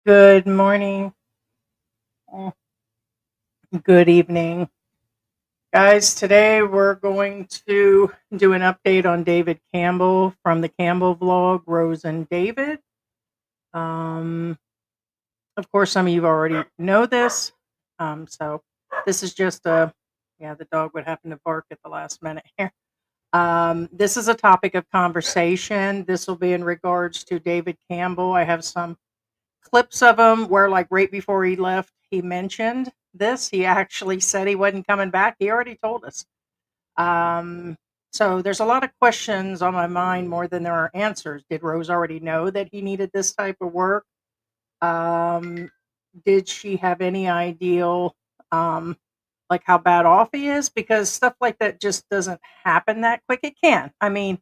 Good morning, mm, good evening. Guys, today we're going to do an update on David Campbell from the Campbell vlog, Rose and David. Um, of course, some of you already know this. So this is just the dog would happen to bark at the last minute here. This is a topic of conversation. This will be in regards to David Campbell. I have some clips of him where, like, right before he left, he mentioned this. He actually said he wasn't coming back. He already told us. Um, so there's a lot of questions on my mind more than there are answers. Did Rose already know that he needed this type of work? Um, did she have any idea, um, like, how bad off he is? Because stuff like that just doesn't happen that quick. It can. I mean,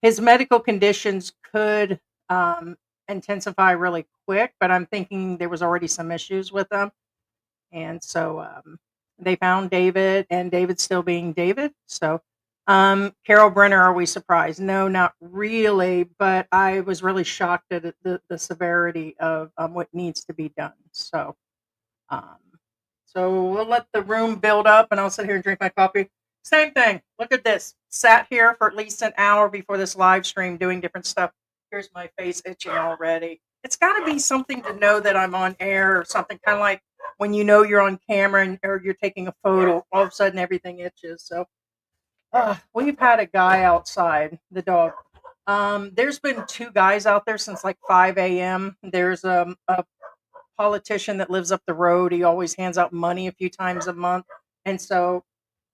his medical conditions could intensify really quick, but I'm thinking there was already some issues with them, and so they found David, and David's still being David. So, Carol Brenner, are we surprised? No, not really, but I was really shocked at the severity of what needs to be done. Um, so we'll let the room build up, and I'll sit here and drink my coffee. Same thing. Look at this. Sat here for at least an hour before this live stream doing different stuff. Here's my face itching already. It's got to be something to know that I'm on air or something, kind of like when you know you're on camera or you're taking a photo, all of a sudden everything itches. So we've had a guy outside, the dog. There's been two guys out there since like 5 a.m. There's a politician that lives up the road. He always hands out money a few times a month. And so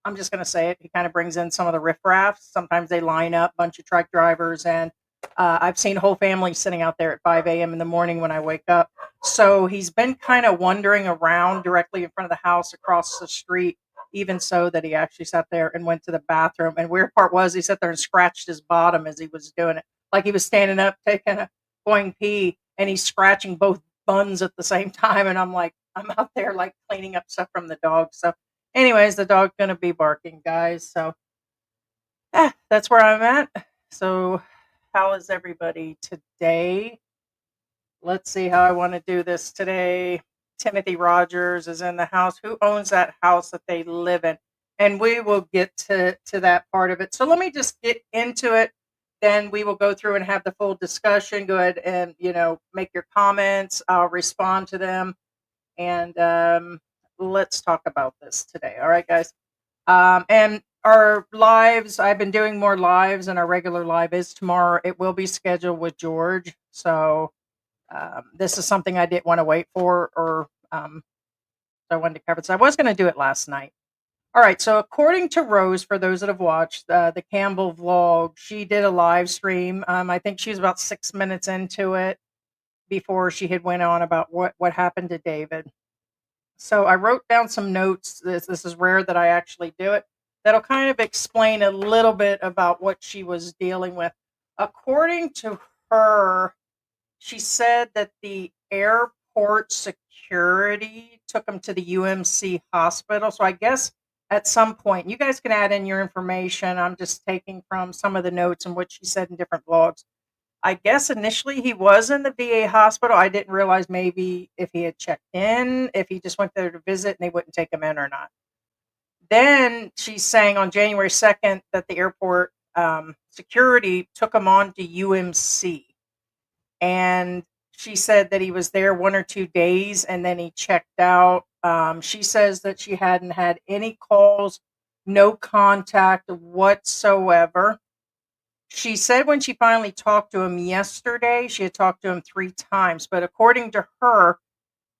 I'm just going to say it. He kind of brings in some of the riffraffs. Sometimes they line up, bunch of truck drivers, and I've seen whole families sitting out there at 5 a.m. in the morning when I wake up. So he's been kind of wandering around directly in front of the house across the street, even so that he actually sat there and went to the bathroom. And weird part was he sat there and scratched his bottom as he was doing it. Like he was standing up, going pee, and he's scratching both buns at the same time. And I'm like, I'm out there like cleaning up stuff from the dog. So anyways, the dog's gonna be barking, guys. So that's where I'm at. So how is everybody today? Let's see how I want to do this today. Timothy Rogers is in the house. Who owns that house that they live in? And we will get to that part of it. So let me just get into it. Then we will go through and have the full discussion. Go ahead and make your comments. I'll respond to them, and let's talk about this today. All right, guys. And our lives, I've been doing more lives, and our regular live is tomorrow. It will be scheduled with George. So this is something I didn't want to wait for, or so I wanted to cover it. So I was going to do it last night. All right. So according to Rose, for those that have watched the Campbell vlog, she did a live stream. I think she was about 6 minutes into it before she had went on about what happened to David. So I wrote down some notes. This is rare that I actually do it. That'll kind of explain a little bit about what she was dealing with. According to her, she said that the airport security took him to the UMC hospital. So I guess at some point, you guys can add in your information. I'm just taking from some of the notes and what she said in different blogs. I guess initially he was in the VA hospital. I didn't realize maybe if he had checked in, if he just went there to visit and they wouldn't take him in or not. Then she's saying on January 2nd that the airport security took him on to UMC. And she said that he was there 1 or 2 days and then he checked out. She says that she hadn't had any calls, no contact whatsoever. She said when she finally talked to him yesterday, she had talked to him 3 times. But according to her,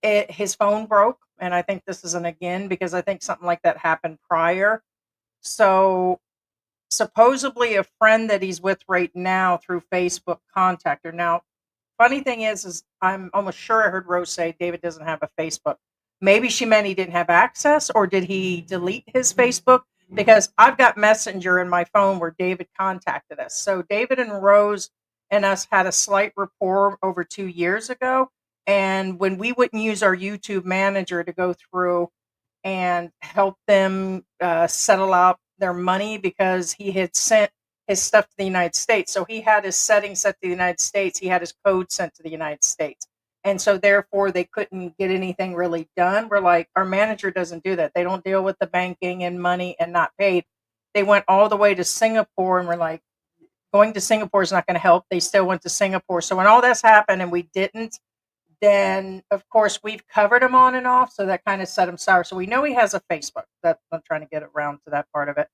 his phone broke. And I think this is an again because I think something like that happened prior. So supposedly a friend that he's with right now through Facebook contacted her. Now, funny thing is I'm almost sure I heard Rose say David doesn't have a Facebook. Maybe she meant he didn't have access, or did he delete his Facebook? Because I've got Messenger in my phone where David contacted us. So David and Rose and us had a slight rapport over 2 years ago. And when we wouldn't use our YouTube manager to go through and help them settle out their money because he had sent his stuff to the United States. So he had his settings set to the United States. He had his code sent to the United States. And so therefore they couldn't get anything really done. We're like, our manager doesn't do that. They don't deal with the banking and money and not paid. They went all the way to Singapore, and we're like, going to Singapore is not going to help. They still went to Singapore. So when all this happened and we didn't, then of course we've covered him on and off. So that kind of set him sour. So we know he has a Facebook. That I'm trying to get around to that part of it.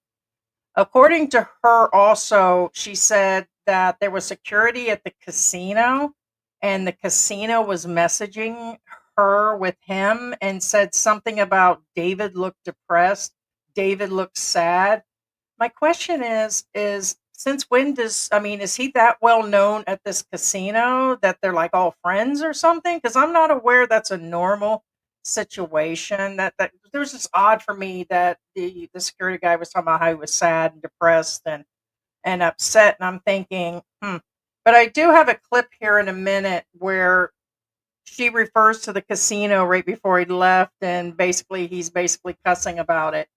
According to her also, she said that there was security at the casino, and the casino was messaging her with him and said something about David looked depressed, David looked sad. My question is since when is he that well known at this casino that they're like all friends or something? Because I'm not aware that's a normal situation. That it was just odd for me that the security guy was talking about how he was sad and depressed and upset, and I'm thinking, But I do have a clip here in a minute where she refers to the casino right before he left, and he's basically cussing about it.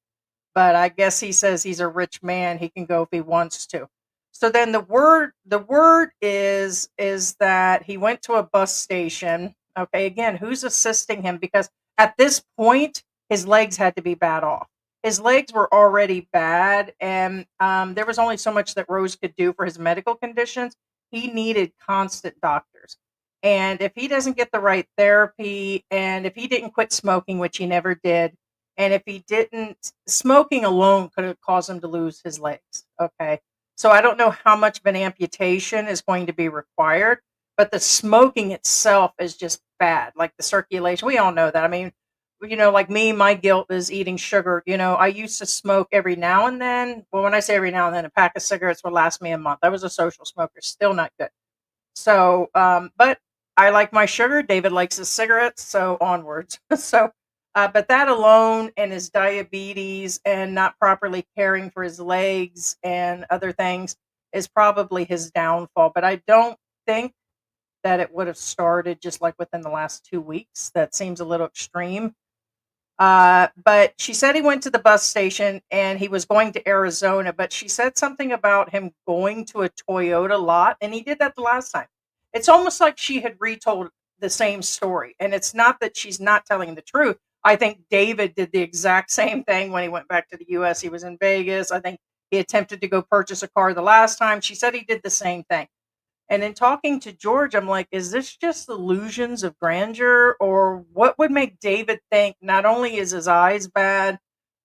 But I guess he says he's a rich man. He can go if he wants to. So then the word is that he went to a bus station. Okay, again, who's assisting him? Because at this point, his legs had to be bad off. His legs were already bad, and there was only so much that Rose could do for his medical conditions. He needed constant doctors. And if he doesn't get the right therapy, and if he didn't quit smoking, which he never did, and if he didn't, smoking alone could have caused him to lose his legs. Okay. So I don't know how much of an amputation is going to be required, but the smoking itself is just bad. Like the circulation, we all know that. I mean, like me, my guilt is eating sugar. I used to smoke every now and then. Well, when I say every now and then, a pack of cigarettes would last me a month. I was a social smoker, still not good. So, but I like my sugar. David likes his cigarettes. So onwards. But that alone, and his diabetes and not properly caring for his legs and other things, is probably his downfall. But I don't think that it would have started just like within the last 2 weeks. That seems a little extreme. But she said he went to the bus station and he was going to Arizona, but she said something about him going to a Toyota lot, and he did that the last time. It's almost like she had retold the same story. And it's not that she's not telling the truth. I think David did the exact same thing when he went back to the US. He was in Vegas. I think he attempted to go purchase a car the last time. She said he did the same thing. And in talking to George, I'm like, is this just illusions of grandeur? Or what would make David think not only is his eyes bad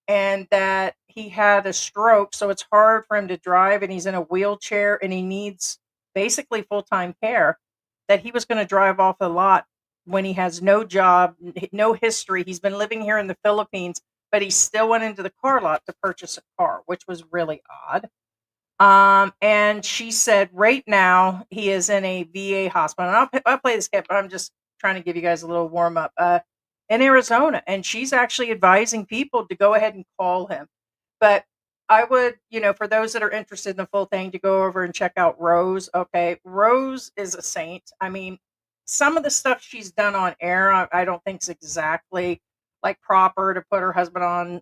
and that he had a stroke, so it's hard for him to drive and he's in a wheelchair and he needs basically full-time care, that he was going to drive off the lot when he has no job, no history. He's been living here in the Philippines, but he still went into the car lot to purchase a car, which was really odd. And she said right now he is in a VA hospital. And I'll play this clip, but I'm just trying to give you guys a little warm up. In Arizona, and she's actually advising people to go ahead and call him. But I would, for those that are interested in the full thing, to go over and check out Rose. Okay, Rose is a saint. I mean, some of the stuff she's done on air, I don't think is exactly like proper to put her husband on,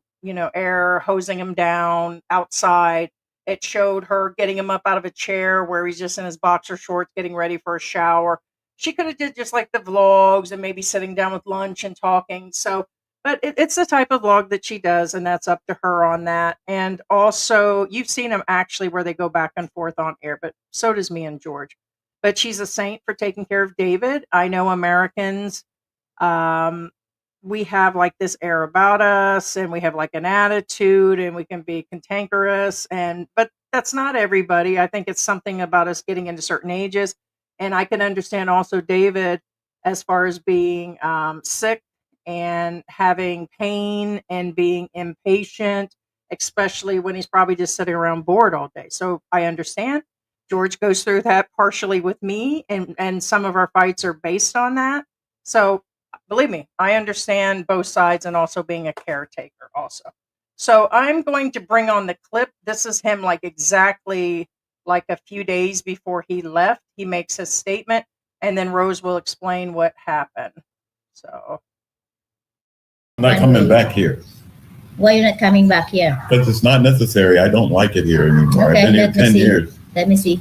air, hosing him down outside. It showed her getting him up out of a chair where he's just in his boxer shorts getting ready for a shower. She could have did just like the vlogs and maybe sitting down with lunch and talking. So, but it's the type of vlog that she does, and that's up to her on that. And also, you've seen them actually where they go back and forth on air, but so does me and George. But she's a saint for taking care of David. I know Americans, we have like this air about us, and we have like an attitude, and we can be cantankerous, but that's not everybody. I think it's something about us getting into certain ages. And I can understand also David as far as being sick and having pain and being impatient, especially when he's probably just sitting around bored all day. So I understand. George goes through that partially with me, and some of our fights are based on that. So believe me, I understand both sides, and also being a caretaker also. So I'm going to bring on the clip. This is him like exactly like a few days before he left. He makes his statement, and then Rose will explain what happened. So I'm not coming back here. Why are you not coming back here? Because it's not necessary. I don't like it here anymore. Okay, I've been here 10 years. Let me see.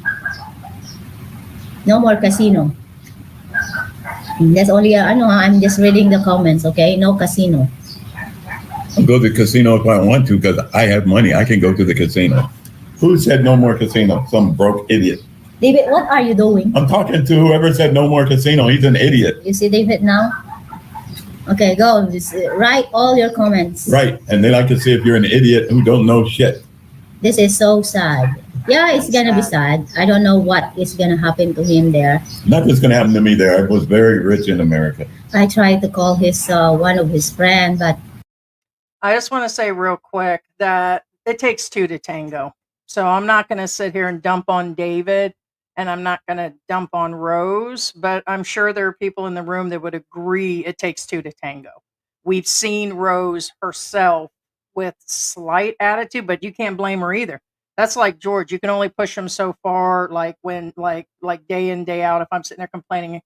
No more casino. That's only, I'm just reading the comments, okay? No casino. I'll go to the casino if I want to because I have money. I can go to the casino. Who said no more casino? Some broke idiot. David, what are you doing? I'm talking to whoever said no more casino. He's an idiot. You see David now? Okay, go. Just write all your comments. Right. And they like to see if you're an idiot who don't know shit. This is so sad. Yeah, it's gonna be sad. I don't know what is gonna happen to him there. Nothing's going to happen to me there. I was very rich in America. I tried to call his one of his friends, but I just want to say real quick that it takes two to tango. So I'm not going to sit here and dump on David, and I'm not going to dump on Rose, but I'm sure there are people in the room that would agree it takes two to tango. We've seen Rose herself with slight attitude, but you can't blame her either. That's like George. You can only push him so far, like when like day in, day out. If I'm sitting there complaining,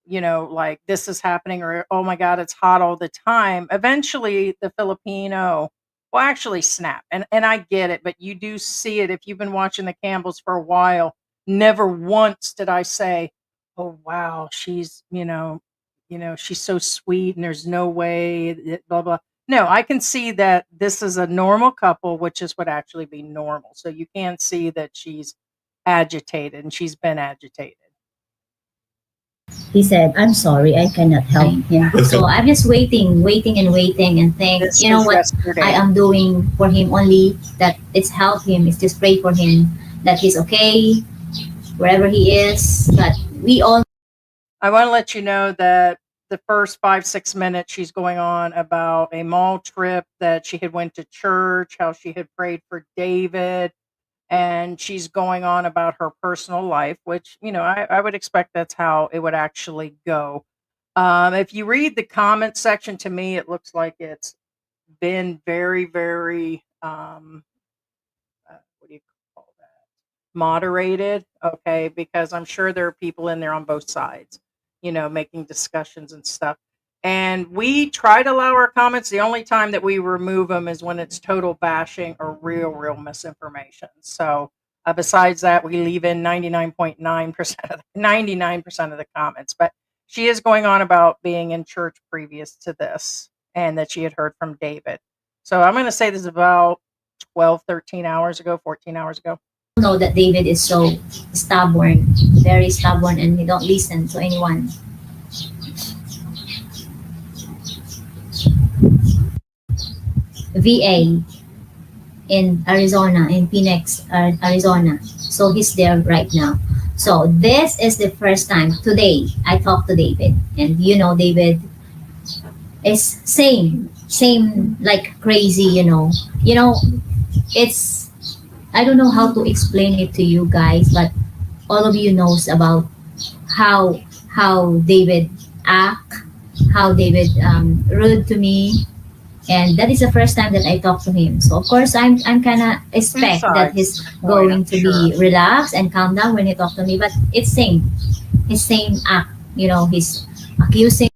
like this is happening, or oh my God, it's hot all the time. Eventually the Filipino will actually snap. And I get it, but you do see it if you've been watching the Campbells for a while. Never once did I say, oh wow, she's, she's so sweet and there's no way blah blah. No, I can see that this is a normal couple, which is would actually be normal. So you can see that she's agitated and she's been agitated. he said, "I'm sorry, I cannot help him." So I'm just waiting and think, This you know was what yesterday. I am doing for him only that it's help him. It's just pray for him that he's okay wherever he is. But we all I want to let you know that the first 5-6 minutes she's going on about a mall trip, that she had went to church, how she had prayed for David, and she's going on about her personal life, which I would expect that's how it would actually go. If you read the comment section, to me it looks like it's been very, very what do you call that, moderated, okay, because I'm sure there are people in there on both sides, making discussions and stuff. And we try to allow our comments. The only time that we remove them is when it's total bashing or real misinformation. So besides that, we leave in 99.9% of 99% of the comments. But she is going on about being in church previous to this and that she had heard from David. So I'm going to say this is about 12, 13 hours ago, 14 hours ago. know that David is so stubborn, very stubborn, and he don't listen to anyone. VA in Arizona, in Phoenix, Arizona. So he's there right now. So this is the first time today I talked to David, and David is same like crazy. It's I don't know how to explain it to you guys, but all of you knows about how David act, how David rude to me, and that is the first time that I talk to him. So of course I'm kind of expect that he's going to be relaxed and calm down when he talk to me, but it's his same act. He's accusing.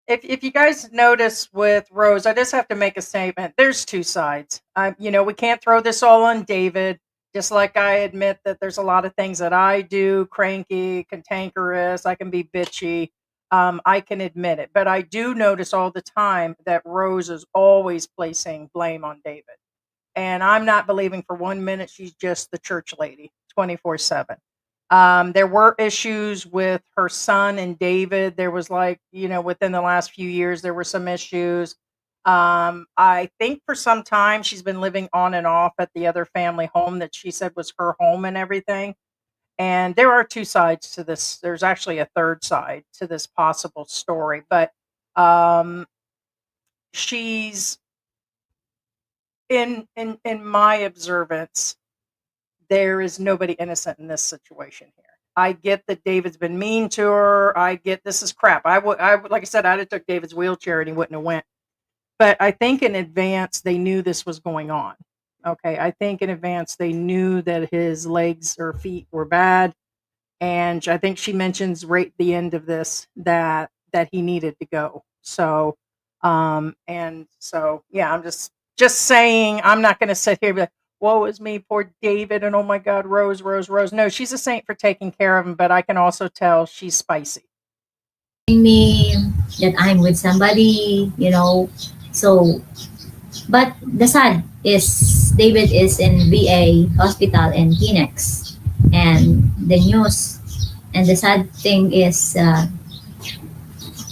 If you guys notice with Rose, I just have to make a statement. There's two sides. We can't throw this all on David. Just like I admit that there's a lot of things that I do, cranky, cantankerous, I can be bitchy. I can admit it. But I do notice all the time that Rose is always placing blame on David. And I'm not believing for 1 minute she's just the church lady 24/7. There were issues with her son and David. There was within the last few years, there were some issues. I think for some time she's been living on and off at the other family home that she said was her home and everything. And there are two sides to this. There's actually a third side to this possible story, but she's in my observance, there is nobody innocent in this situation here. I get that David's been mean to her. I get this is crap. I would like I said, I'd have took David's wheelchair and he wouldn't have went. But I think in advance they knew this was going on. Okay, I think in advance they knew that his legs or feet were bad, and I think she mentions right at the end of this that he needed to go. So, and so yeah, I'm just saying I'm not going to sit here and be like, woe is me, poor David, and oh my God, Rose. No, she's a saint for taking care of him, but I can also tell she's spicy. me that I'm with somebody, you know. So, but the sad is David is in VA hospital in Phoenix, and the news and the sad thing is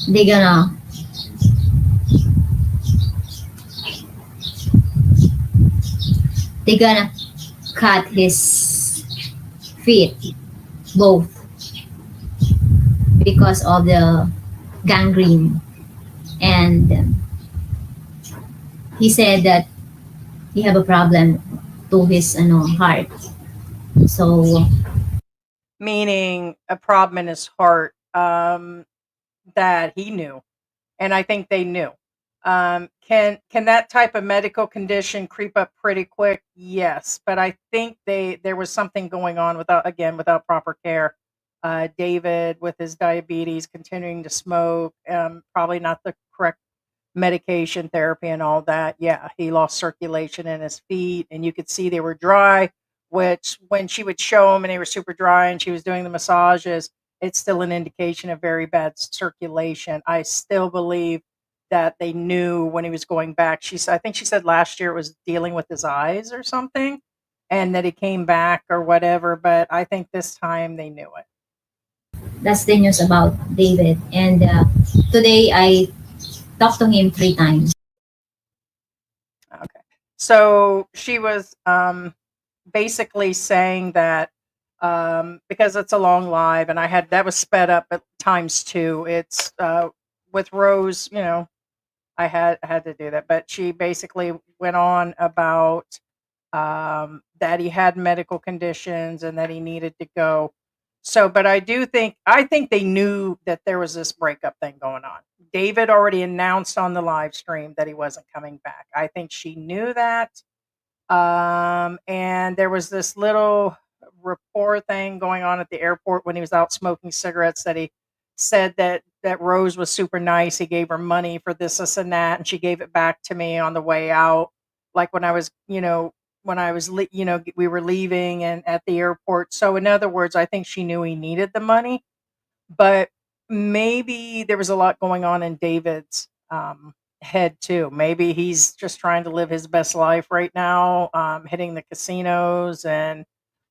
they gonna they gonna cut his feet both because of the gangrene, and he said that he have a problem to his heart. So Meaning a problem in his heart that he knew, and I think they knew. Can that type of medical condition creep up pretty quick? Yes, but I think there was something going on without proper care. David with his diabetes, continuing to smoke, probably not the correct medication therapy and all that. Yeah, he lost circulation in his feet, and you could see they were dry. Which, when she would show him and they were super dry, and she was doing the massages, it's still an indication of very bad circulation. I still believe that they knew when he was going back. I think she said last year it was dealing with his eyes or something, and that he came back or whatever. But I think this time they knew it. that's the news about David. And today I talked to him 3 times. Okay. So she was basically saying that because it's a long live, and I had that was sped up at times two. It's with Rose, I had to do that, but she basically went on about that he had medical conditions and that he needed to go. So, but I think they knew that there was this breakup thing going on. David already announced on the live stream that he wasn't coming back. I think she knew that. And there was this little rapport thing going on at the airport when he was out smoking cigarettes, that he said that Rose was super nice. He gave her money for this and that, and she gave it back to me on the way out. Like we were leaving and at the airport. So in other words, I think she knew he needed the money, but maybe there was a lot going on in David's head too. Maybe he's just trying to live his best life right now, hitting the casinos and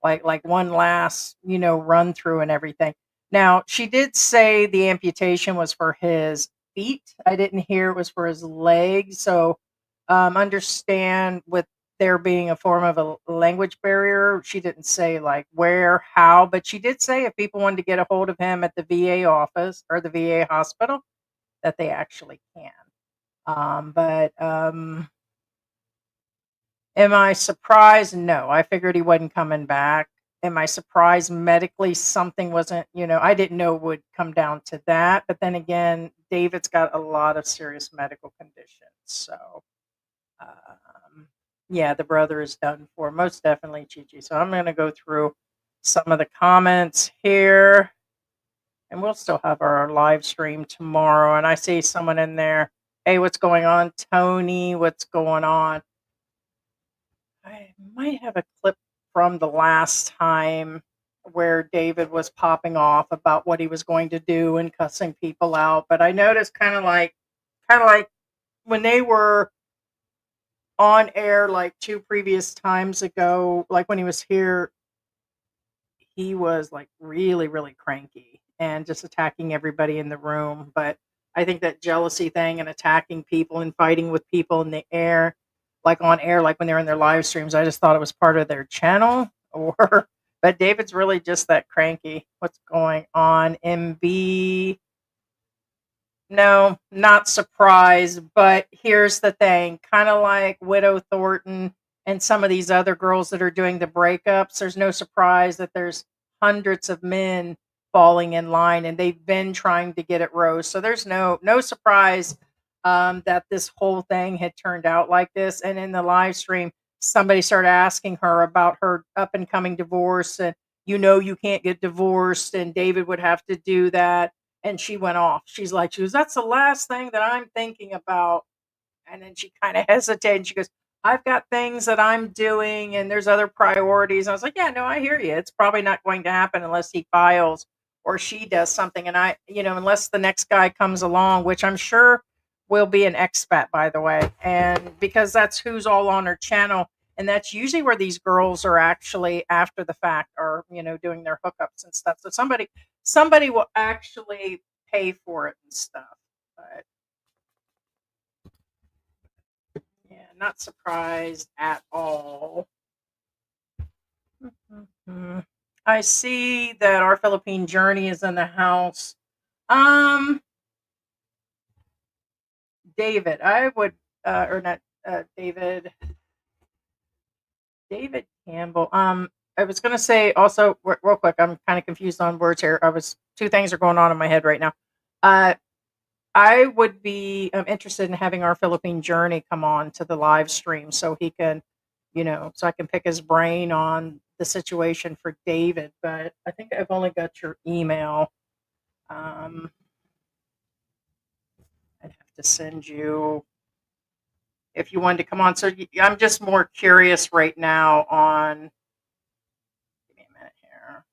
like one last run through and everything. Now she did say the amputation was for his feet. I didn't hear it was for his legs. So understand, with there being a form of a language barrier, she didn't say like where, how, but she did say if people wanted to get a hold of him at the VA office or the VA hospital, that they actually can. But am I surprised? No, I figured he wasn't coming back. Am I surprised medically something wasn't, I didn't know it would come down to that. But then again, David's got a lot of serious medical conditions. So, yeah, the brother is done for, most definitely, Chi. So I'm going to go through some of the comments here, and we'll still have our live stream tomorrow. And I see someone in there. Hey, what's going on, Tony? What's going on? I might have a clip from the last time where David was popping off about what he was going to do and cussing people out. But I noticed kind of like when they were on air like two previous times ago, like when he was here, he was like really, really cranky and just attacking everybody in the room. But I think that jealousy thing and attacking people and fighting with people in the air, like on air, like when they're in their live streams, I just thought it was part of their channel. Or, but David's really just that cranky. What's going on, MB? No, not surprised, but here's the thing, kind of like Widow Thornton and some of these other girls that are doing the breakups, there's no surprise that there's hundreds of men falling in line, and they've been trying to get at Rose. So there's no surprise that this whole thing had turned out like this. And in the live stream, somebody started asking her about her up and coming divorce, and you can't get divorced, and David would have to do that, and she went off. She goes, that's the last thing that I'm thinking about. And then she kind of hesitated. She goes, I've got things that I'm doing and there's other priorities. I was like, yeah, no, I hear you. It's probably not going to happen unless he files or she does something, and unless the next guy comes along, which I'm sure will be an expat, by the way, and because that's who's all on her channel, and that's usually where these girls are actually after the fact, or doing their hookups and stuff. So somebody will actually pay for it and stuff. But yeah, not surprised at all. Mhm. I see that our Philippine journey is in the house. Um, David, I would, or not, David Campbell. I was going to say also, real quick, I'm kind of confused on words here. Two things are going on in my head right now. Uh, I would be interested in having our Philippine journey come on to the live stream so he can, so I can pick his brain on the situation for David. But I think I've only got your email. Um, I'd have to send you if you wanted to come on. So I'm just more curious right now on. Give me a minute here.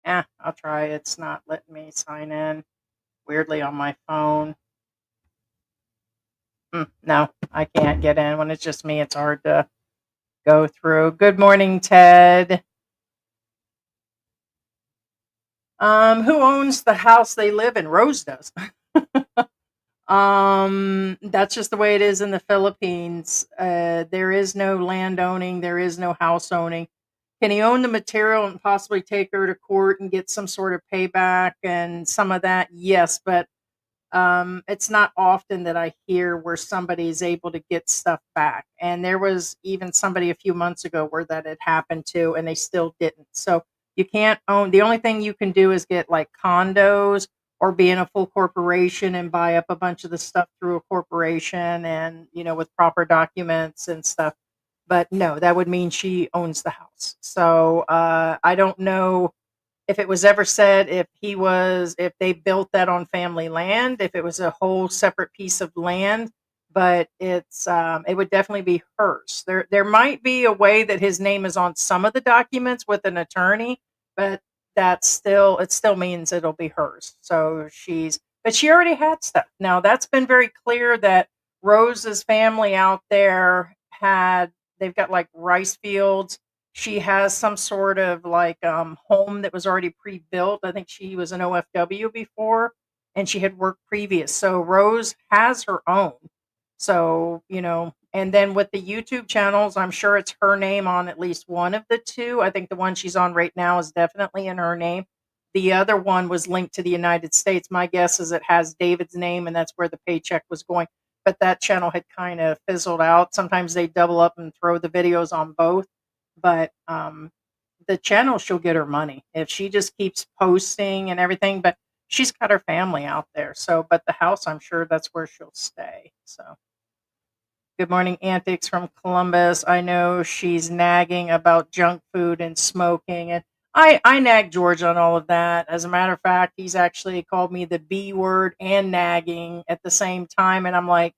Yeah, I'll try. It's not letting me sign in weirdly on my phone. No, I can't get in. When it's just me, it's hard to go through. Good morning, Ted. Who owns the house they live in? Rose does. That's just the way it is in the Philippines. There is no land owning, there is no house owning. Can he own the material and possibly take her to court and get some sort of payback and some of that? Yes, but it's not often that I hear where somebody is able to get stuff back. And there was even somebody a few months ago where that had happened to, and they still didn't. So you can't own. The only thing you can do is get like condos or be in a full corporation and buy up a bunch of the stuff through a corporation and with proper documents and stuff. But no, that would mean she owns the house. So I don't know if it was ever said if they built that on family land, if it was a whole separate piece of land, but it would definitely be hers. There might be a way that his name is on some of the documents with an attorney, but it still means it'll be hers. So but she already had stuff. Now that's been very clear that Rose's family out there they've got like rice fields. She has some sort of like home that was already pre-built. I think she was an OFW before and she had worked previous. So Rose has her own. So, and then with the YouTube channels, I'm sure it's her name on at least one of the two. I think the one she's on right now is definitely in her name. The other one was linked to the United States. My guess is it has David's name and that's where the paycheck was going. But that channel had kind of fizzled out. Sometimes they double up and throw the videos on both. But the channel, she'll get her money if she just keeps posting and everything. But she's got her family out there. So, but the house, I'm sure that's where she'll stay. So, good morning, Antics from Columbus. I know she's nagging about junk food and smoking, and I nag George on all of that. As a matter of fact, he's actually called me the B word and nagging at the same time, and I'm like,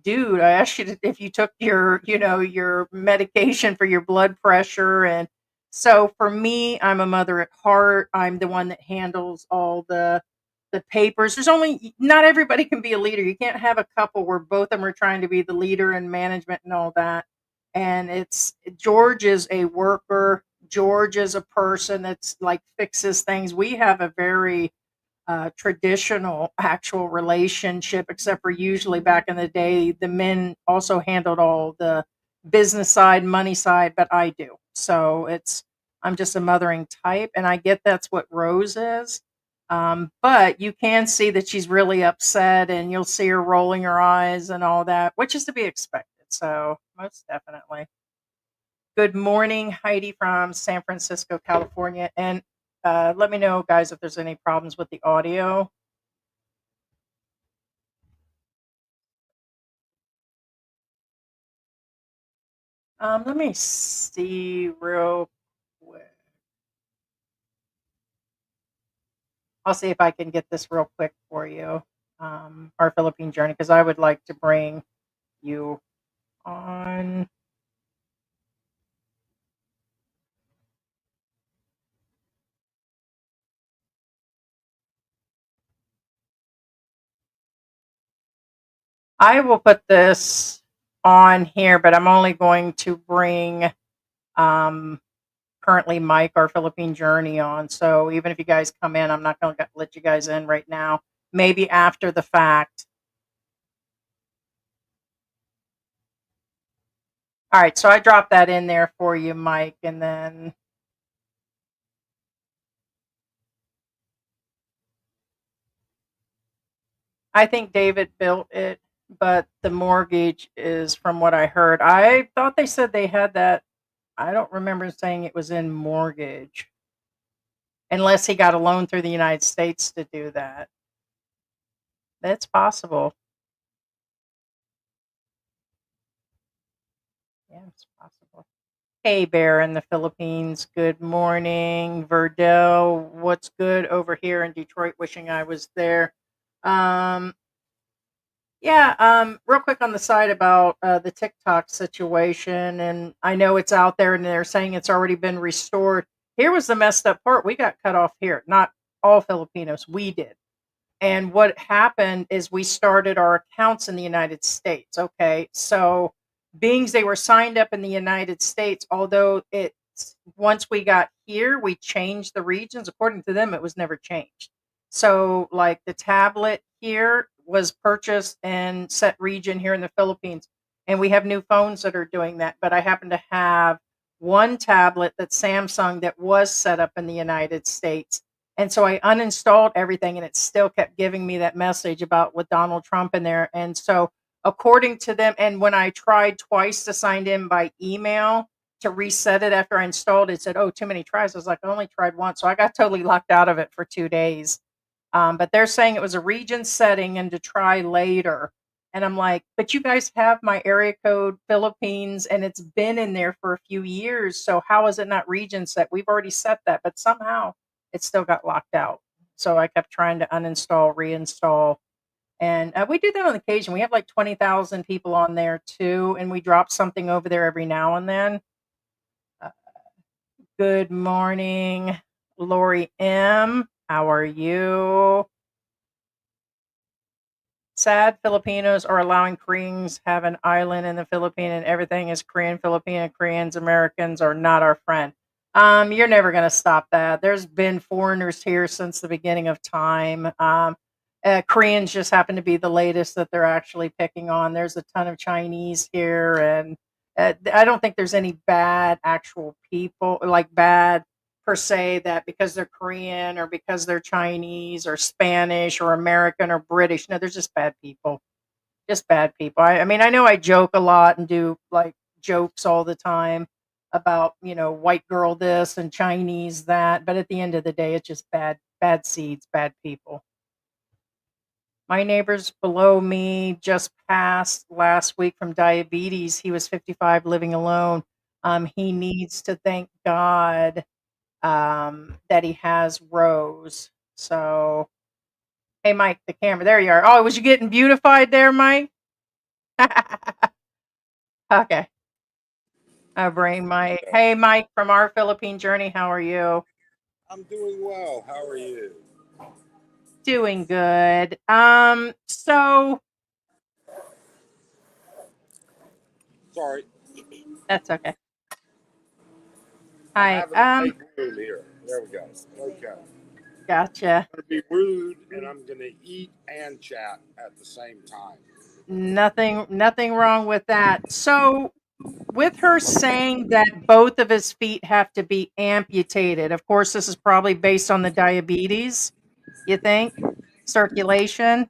dude, I asked you if you took your medication for your blood pressure. And so for me, I'm a mother at heart. I'm the one that handles all the papers. Not everybody can be a leader. You can't have a couple where both of them are trying to be the leader and management and all that. And George is a worker. George is a person that's like fixes things. We have a very traditional actual relationship, except for usually back in the day, the men also handled all the business side, money side, but I do. So I'm just a mothering type, and I get that's what Rose is. But you can see that she's really upset, and you'll see her rolling her eyes and all that, which is to be expected. So, most definitely. Good morning, Heidi from San Francisco, California. And let me know, guys, if there's any problems with the audio. Let me see real quick. I'll see if I can get this real quick for you. Our Philippine journey, because I would like to bring you on. I will put this on here, but I'm only going to bring um, currently Mike, our Philippine journey, on. So even if you guys come in, I'm not going to let you guys in right now. Maybe after the fact. All right, so I dropped that in there for you, Mike, and then I think David built it, but the mortgage is from what I heard. I thought they said they had that. I don't remember saying it was in mortgage, unless he got a loan through the United States to do that. That's possible. Yeah, it's possible. Hey, Bear in the Philippines. Good morning. Verdell, what's good over here in Detroit? Wishing I was there. Um, yeah, real quick on the side about the TikTok situation, and I know it's out there and they're saying it's already been restored. Here was the messed up part. We got cut off here. Not all Filipinos, we did. And what happened is we started our accounts in the United States. Okay. So, beings they were signed up in the United States, although it's once we got here, we changed the regions. According to them, it was never changed. So, like the tablet here was purchased and set region here in the Philippines. And we have new phones that are doing that. But I happen to have one tablet that's Samsung that was set up in the United States, and so I uninstalled everything and it still kept giving me that message about with Donald Trump in there. And so, according to them, and when I tried twice to sign in by email to reset it after I installed it, said, oh, too many tries. I was like, I only tried once. So I got totally locked out of it for 2 days. But they're saying it was a region setting and to try later. And I'm like, but you guys have my area code Philippines and it's been in there for a few years. So how is it not region set? We've already set that, but somehow it still got locked out. So I kept trying to uninstall, reinstall. And we do that on occasion. We have like 20,000 people on there too. And we drop something over there every now and then. Uh, Good morning, Lori M. How are you? Sad Filipinos are allowing Koreans have an island in the Philippines and everything is Korean, Filipino, Koreans, Americans are not our friend. You're never going to stop that. There's been foreigners here since the beginning of time. Koreans just happen to be the latest that they're actually picking on. There's a ton of Chinese here, and I don't think there's any bad actual people, like bad per se, that because they're Korean or because they're Chinese or Spanish or American or British. No, they're just bad people. Just bad people. I mean, I know I joke a lot and do like jokes all the time about, white girl this and Chinese that, but at the end of the day, it's just bad seeds, bad people. My neighbors below me just passed last week from diabetes. He was 55, living alone. He needs to thank God that he has Rose. So, hey, Mike, the camera. There you are. Oh, was you getting beautified there, Mike? Okay. Bring Mike. Hey, Mike from our Philippine journey. How are you? I'm doing well. How are you? Doing good. So Sorry, that's okay. I'm Hi. having to make room here. There we go. Okay. I'm Gotcha. going to be rude and I'm going to eat and chat at the same time. Nothing wrong with that. So with her saying that both of his feet have to be amputated, of course, this is probably based on the diabetes, you think? Circulation?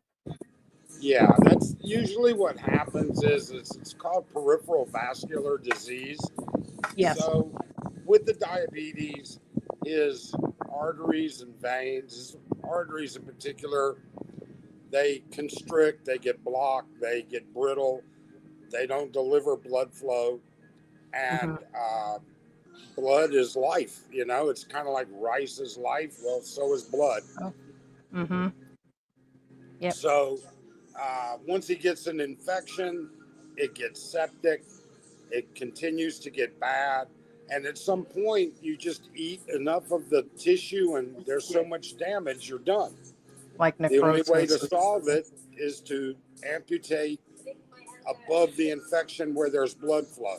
Yeah, that's usually what happens is it's called peripheral vascular disease. Yes. So with the diabetes is arteries and veins, arteries in particular, they constrict, they get blocked, they get brittle, they don't deliver blood flow. Mm-hmm. and blood is life. You know, it's kind of like rice is life. Well, so is blood. Oh. Mm-hmm. Yep. So once he gets an infection, it gets septic. It continues to get bad. And at some point, you just eat enough of the tissue and there's so much damage, you're done. Like The only way to necrosis. solve it is to amputate above the infection where there's blood flow.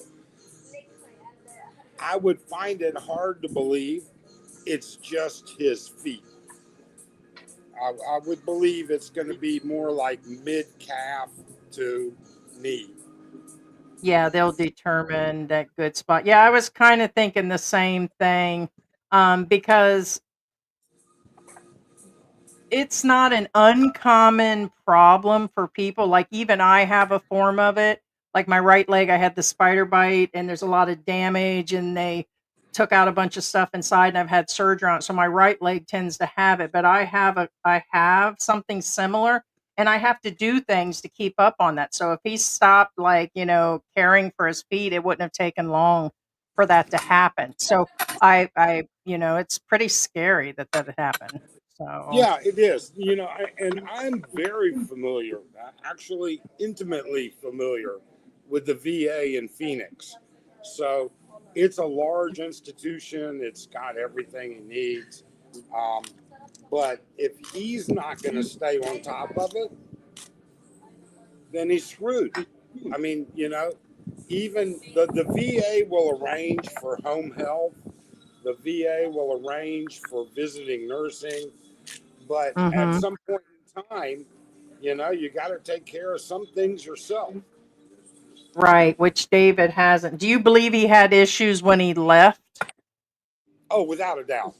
I would find it hard to believe it's just his feet. I would believe it's going to be more like mid calf to knee. Yeah, they'll determine that good spot. Yeah, I was kind of thinking the same thing, because it's not an uncommon problem for people. Like even I have a form of it. Like my right leg, I had the spider bite, and there's a lot of damage, and they took out a bunch of stuff inside, and I've had surgery on it. So my right leg tends to have it, but I have something similar, and I have to do things to keep up on that. So if he stopped, like caring for his feet, it wouldn't have taken long for that to happen. So it's pretty scary that that happened. So. Yeah, it is. You know, and I'm very familiar, actually intimately familiar with the VA in Phoenix. So it's a large institution. It's got everything he needs. Um, but if he's not going to stay on top of it, then he's screwed. I mean, even the VA will arrange for home health. The VA will arrange for visiting nursing. But at Mhm. some point in time, you got to take care of some things yourself. Right, which David hasn't. Do you believe he had issues when he left? Oh, without a doubt.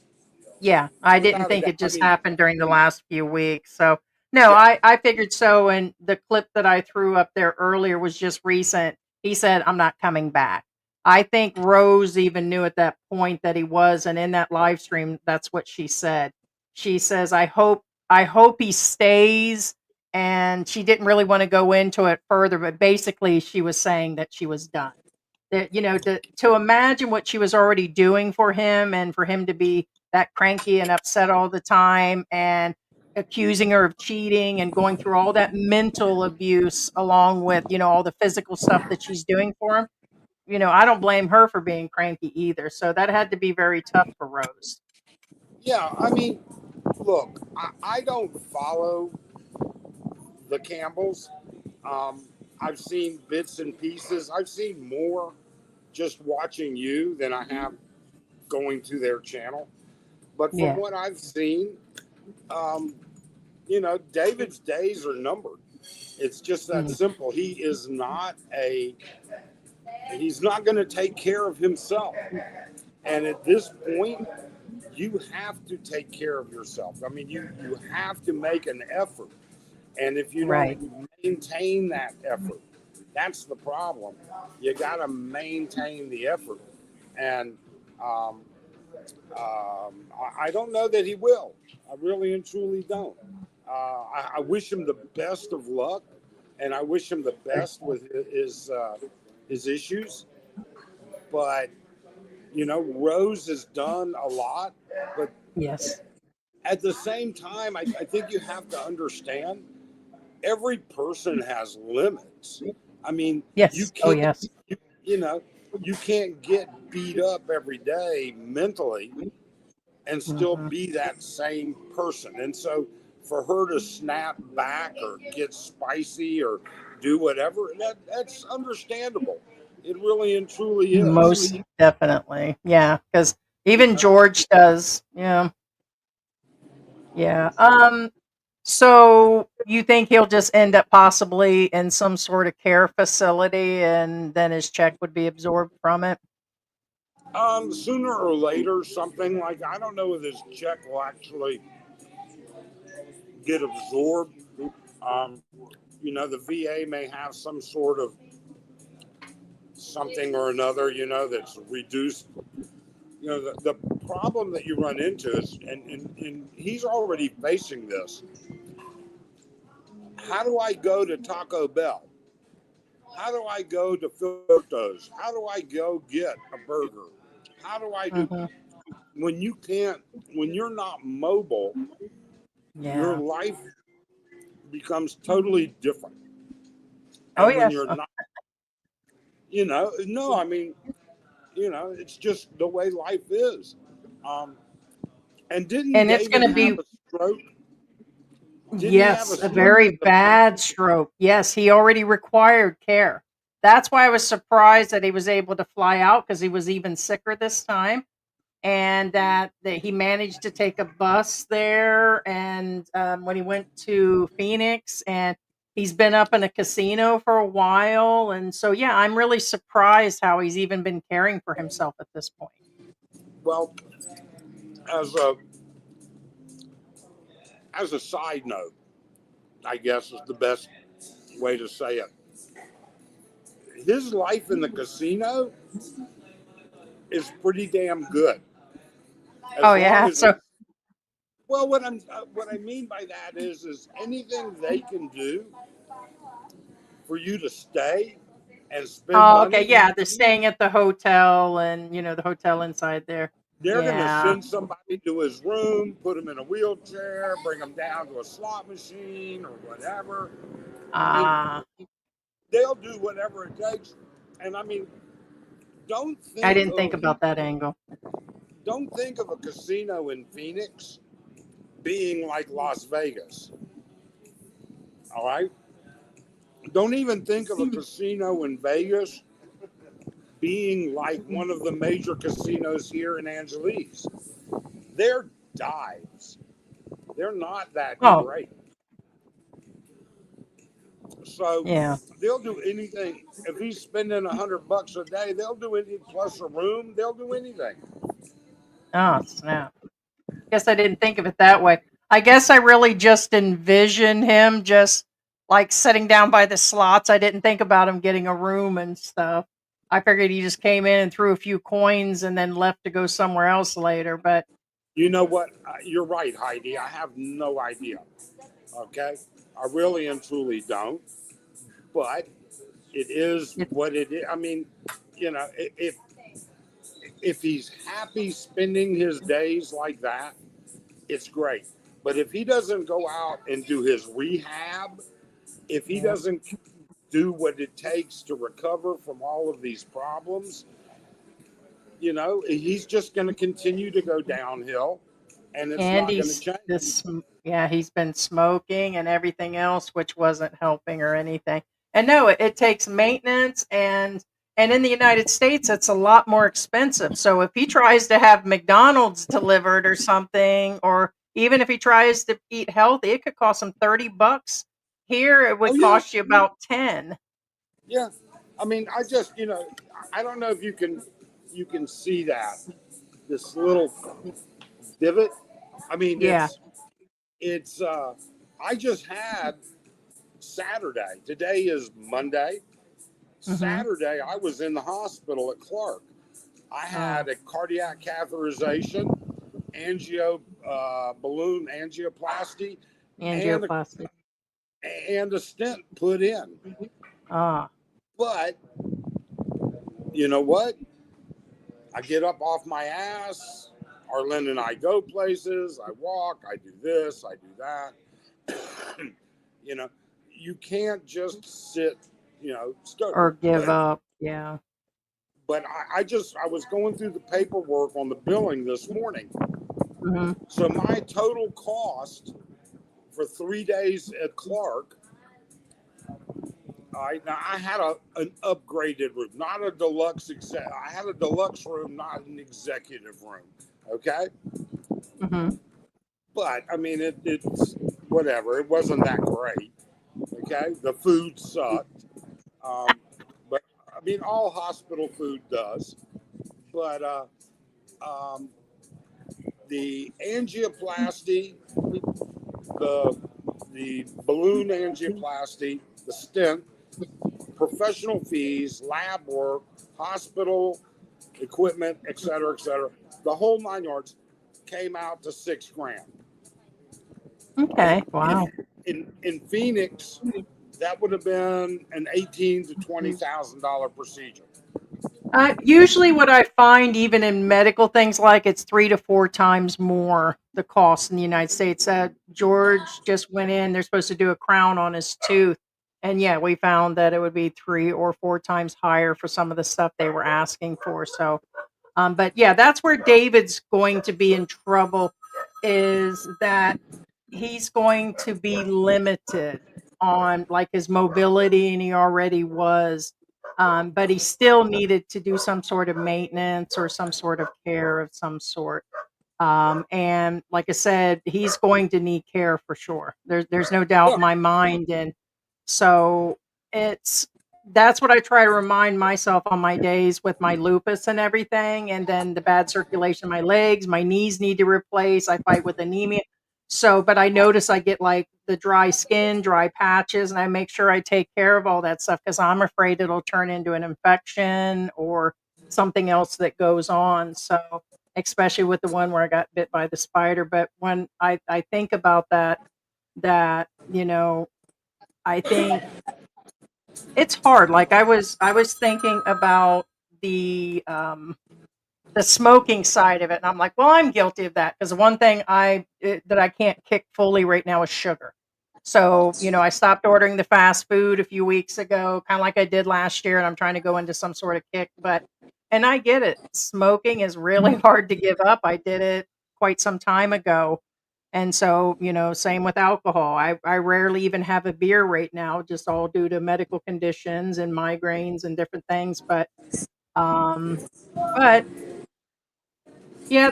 Yeah, I didn't Without a think doubt. it I just mean, happened during the last few weeks. So, no, yeah. I figured so. And the clip that I threw up there earlier was just recent. He said, I'm not coming back. I think Rose even knew at that point that he was. And in that live stream, that's what she said. She says, I hope he stays. And she didn't really want to go into it further, but basically she was saying that she was done. That, to imagine what she was already doing for him, and for him to be that cranky and upset all the time, and accusing her of cheating, and going through all that mental abuse along with, all the physical stuff that she's doing for him. I don't blame her for being cranky either. So that had to be very tough for Rose. Yeah. I mean, look, I don't follow the Campbells. I've seen bits and pieces. I've seen more just watching you than I have going to their channel. But from Yeah. what I've seen, um, David's days are numbered. It's just that Mm. simple. He's not going to take care of himself. And at this point, you have to take care of yourself. I mean, you have to make an effort. And if you don't Right. maintain that effort, that's the problem. You got to maintain the effort. And um, I don't know that he will. I really and truly don't. I wish him the best of luck, and I wish him the best with his issues. But Rose has done a lot, but Yes. at the same time, I think you have to understand every person has limits. I mean, you Yes. Oh, can't, yes. you know, you can't get beat up every day mentally and still Hmm. be that same person. And so for her to snap back or get spicy or do whatever, that's understandable. It really and truly is. Most definitely. Yeah. Because You even know? George does. Yeah. Yeah. So you think he'll just end up possibly in some sort of care facility, and then his check would be absorbed from it? Sooner or later, something like I don't know if this check will actually get absorbed. Um, the VA may have some sort of something or another, that's reduced. The problem that you run into is, and he's already facing this. How do I go to Taco Bell How do I go to Philippine's? How do I go get a burger? How do I do Hmm. when you can't, when you're not mobile, your Yeah. life becomes totally different. Oh, And when yes. you're not, you know, no, I mean, you know, it's just the way life is. Um, and didn't And it's David going to have be, a stroke? Didn't he have a yes, a stroke very at the bad stroke. Yes, he already required care. That's why I was surprised that he was able to fly out because he was even sicker this time. And that he managed to take a bus there. And when he went to Phoenix, and he's been up in a casino for a while. And so, yeah, I'm really surprised how he's even been caring for himself at this point. well, as a side note, I guess is the best way to say it. His life in the casino is pretty damn good. Oh, As long yeah. as So, it's, well, what I mean by that is anything they can do for you to stay and spend oh, okay. money, Yeah. They're staying at the hotel and, the hotel inside there. they're going to Yeah. send somebody to his room, put him in a wheelchair, bring him down to a slot machine or whatever. I mean, Ah, they'll do whatever it takes. And I mean, don't I think didn't think of about that angle. don't think of a casino in Phoenix being like Las Vegas. All right? Don't even think of a casino in Vegas being like one of the major casinos here in Angeles. They're dives. They're not that Oh, great. So yeah. they'll do anything. If he's spending $100 a day, they'll do anything plus a room. They'll do anything. Oh, snap. Guess I didn't think of it that way. I guess I really just envisioned him just like sitting down by the slots. I didn't think about him getting a room and stuff. I figured he just came in and threw a few coins and then left to go somewhere else later. But You know what? You're right, Heidi. I have no idea. Okay? I really and truly don't. But it is it, what it is. I mean, you know, if he's happy spending his days like that, it's great. But if he doesn't go out and do his rehab, if he yeah. doesn't do what it takes to recover from all of these problems, you know, he's just going to continue to go downhill and it's And not going to he's change. yeah, he's been smoking and everything else, which wasn't helping or anything. And no, it takes maintenance, and in the United States, it's a lot more expensive. So if he tries to have McDonald's delivered or something, or even if he tries to eat healthy, it could cost him $30. Here, it Oh, would yeah. cost you about 10. Yeah. I mean, I just, you know, I don't know if you can see that this little divot. I mean, Yeah. it's I just had Saturday. Today is Monday. Mm-hmm. Saturday I was in the hospital at Clark. I Oh, had a cardiac catheterization, balloon angioplasty, and a, angioplasty. and a stent put in. Ah, But you know what? I get up off my ass. Arlen and I go places. I walk. I do this. I do that. You know, you can't just sit. You know, start. or give But up. Yeah. I was going through the paperwork on the billing this morning. Mm-hmm. So my total cost for 3 days at Clark. Now I had an upgraded room, not a deluxe. I had a deluxe room, not an executive room. Okay, Mm-hmm. but I mean it's whatever. It wasn't that great. Okay, the food sucked, but I mean all hospital food does. But um, the angioplasty, the the balloon angioplasty, the stent, professional fees, lab work, hospital equipment, et cetera, et cetera. The whole 9 yards came out to $6,000. Okay. In Wow. in Phoenix, that would have been an $18,000 to $20,000 procedure. Usually what I find, even in medical things, like it's 3 to 4 times more the cost in the United States. George just went in, they're supposed to do a crown on his tooth. And yeah, we found that it would be 3 or 4 times higher for some of the stuff they were asking for. So, but yeah, that's where David's going to be in trouble, is that he's going to be limited on like his mobility, and he already was. But he still needed to do some sort of maintenance or some sort of care of some sort. And like I said, he's going to need care for sure. There's no doubt Yeah. in my mind. And so it's that's what I try to remind myself on my days with my lupus and everything, and then the bad circulation in my legs, my knees need to replace. I fight with anemia. So, but I notice I get like the dry skin, dry patches, and I make sure I take care of all that stuff because I'm afraid it'll turn into an infection or something else that goes on. So, especially with the one where I got bit by the spider. But when I think about that, I think it's hard. Like I was thinking about the smoking side of it, and I'm like, well, I'm guilty of that because the one thing that I can't kick fully right now is sugar. So, I stopped ordering the fast food a few weeks ago, kind of like I did last year, and I'm trying to go into some sort of kick. And I get it. Smoking is really hard to give up. I did it quite some time ago. And so, same with alcohol. I rarely even have a beer right now, just all due to medical conditions and migraines and different things. Um, but yeah,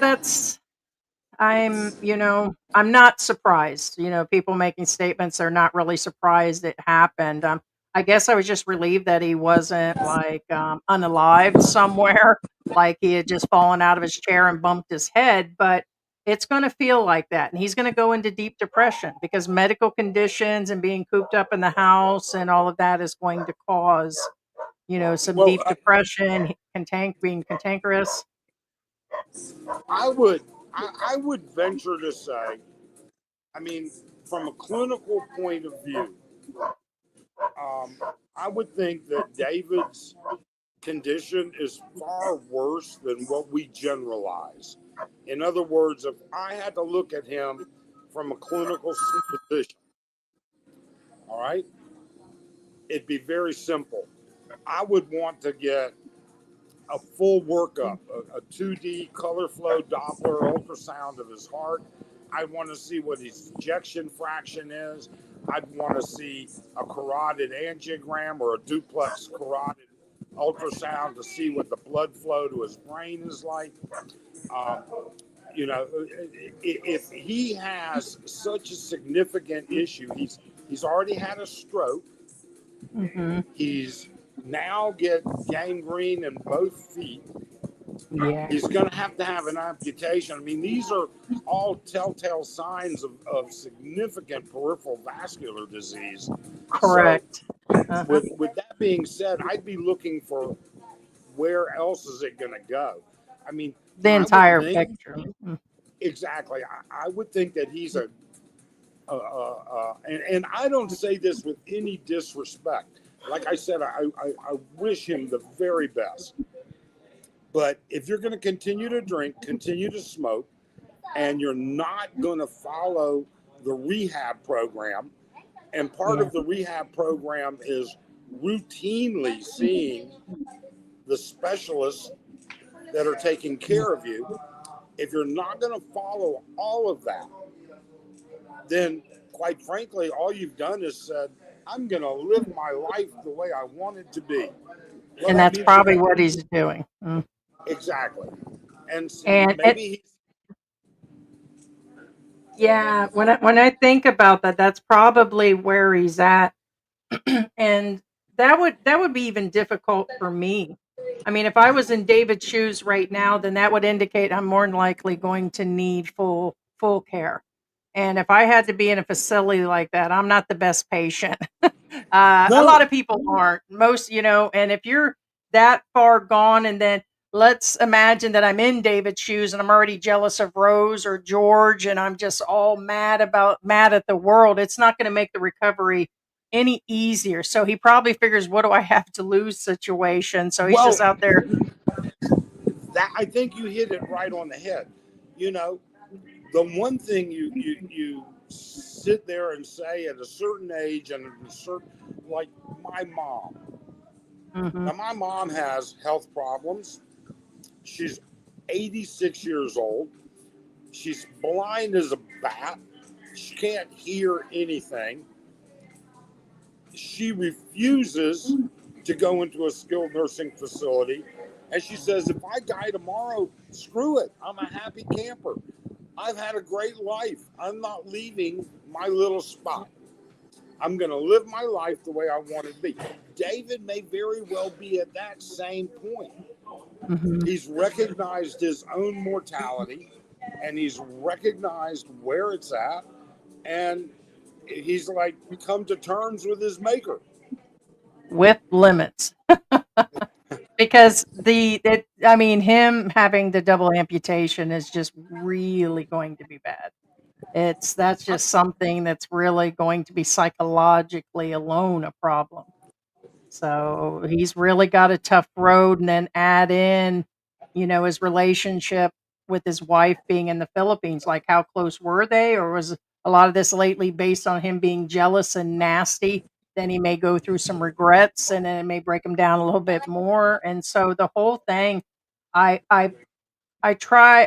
I'm not surprised. People making statements, they're not really surprised it happened. I guess I was just relieved that he wasn't like unalived somewhere, like he had just fallen out of his chair and bumped his head. But it's going to feel like that, and he's going to go into deep depression because medical conditions and being cooped up in the house and all of that is going to cause, some Well, deep depression, being cantankerous. I would I would venture to say, I mean, from a clinical point of view, I would think that David's condition is far worse than what we generalize. In other words, if I had to look at him from a clinical position, all right, it'd be very simple. I would want to get a full workup, a 2D color flow Doppler ultrasound of his heart. I want to see what his ejection fraction is. I'd want to see a carotid angiogram or a duplex carotid ultrasound to see what the blood flow to his brain is like. Uh, if he has such a significant issue, he's already had a stroke. Hmm. He's now get gangrene in both feet. Yeah. He's going to have an amputation. I mean, these are all telltale signs of significant peripheral vascular disease. Correct. So, Uh-huh. with that being said, I'd be looking for where else is it going to go. I mean, The I would entire think picture. exactly. I would think that he's and I don't say this with any disrespect. Like I said, I wish him the very best. But if you're going to continue to drink, continue to smoke, and you're not going to follow the rehab program, and part Yeah. of the rehab program is routinely seeing the specialists that are taking care of you, if you're not going to follow all of that, then quite frankly, all you've done is said, I'm going to live my life the way I want it to be. Well, And that that's means you're probably going what to he's doing. exactly. And And maybe he's yeah, when I think about that, that's probably where he's at. And that would be even difficult for me. I mean, if I was in David's shoes right now, then that would indicate I'm more than likely going to need full care. And if I had to be in a facility like that, I'm not the best patient. A lot no. of people aren't. Most, and if you're that far gone, and then let's imagine that I'm in David's shoes and I'm already jealous of Rose or George, and I'm just all mad at the world. It's not going to make the recovery any easier. So he probably figures, what do I have to lose situation. So he's Well, just out there. that I think you hit it right on the head. You know, the one thing you sit there and say at a certain age and a certain, like my mom. Mhm. Now my mom has health problems. She's 86 years old. She's blind as a bat. She can't hear anything. She refuses to go into a skilled nursing facility. And she says, if I die tomorrow, screw it. I'm a happy camper. I've had a great life. I'm not leaving my little spot. I'm going to live my life the way I want it to be. David may very well be at that same point. Mhm. He's recognized his own mortality and he's recognized where it's at. And he's like come to terms with his maker. With limits. Because I mean, him having the double amputation is just really going to be bad. That's just something that's really going to be psychologically alone a problem. So he's really got a tough road, and then add in, his relationship with his wife being in the Philippines. Like, how close were they? Or was a lot of this lately based on him being jealous and nasty? Then he may go through some regrets, and then it may break him down a little bit more. And so the whole thing, I I I try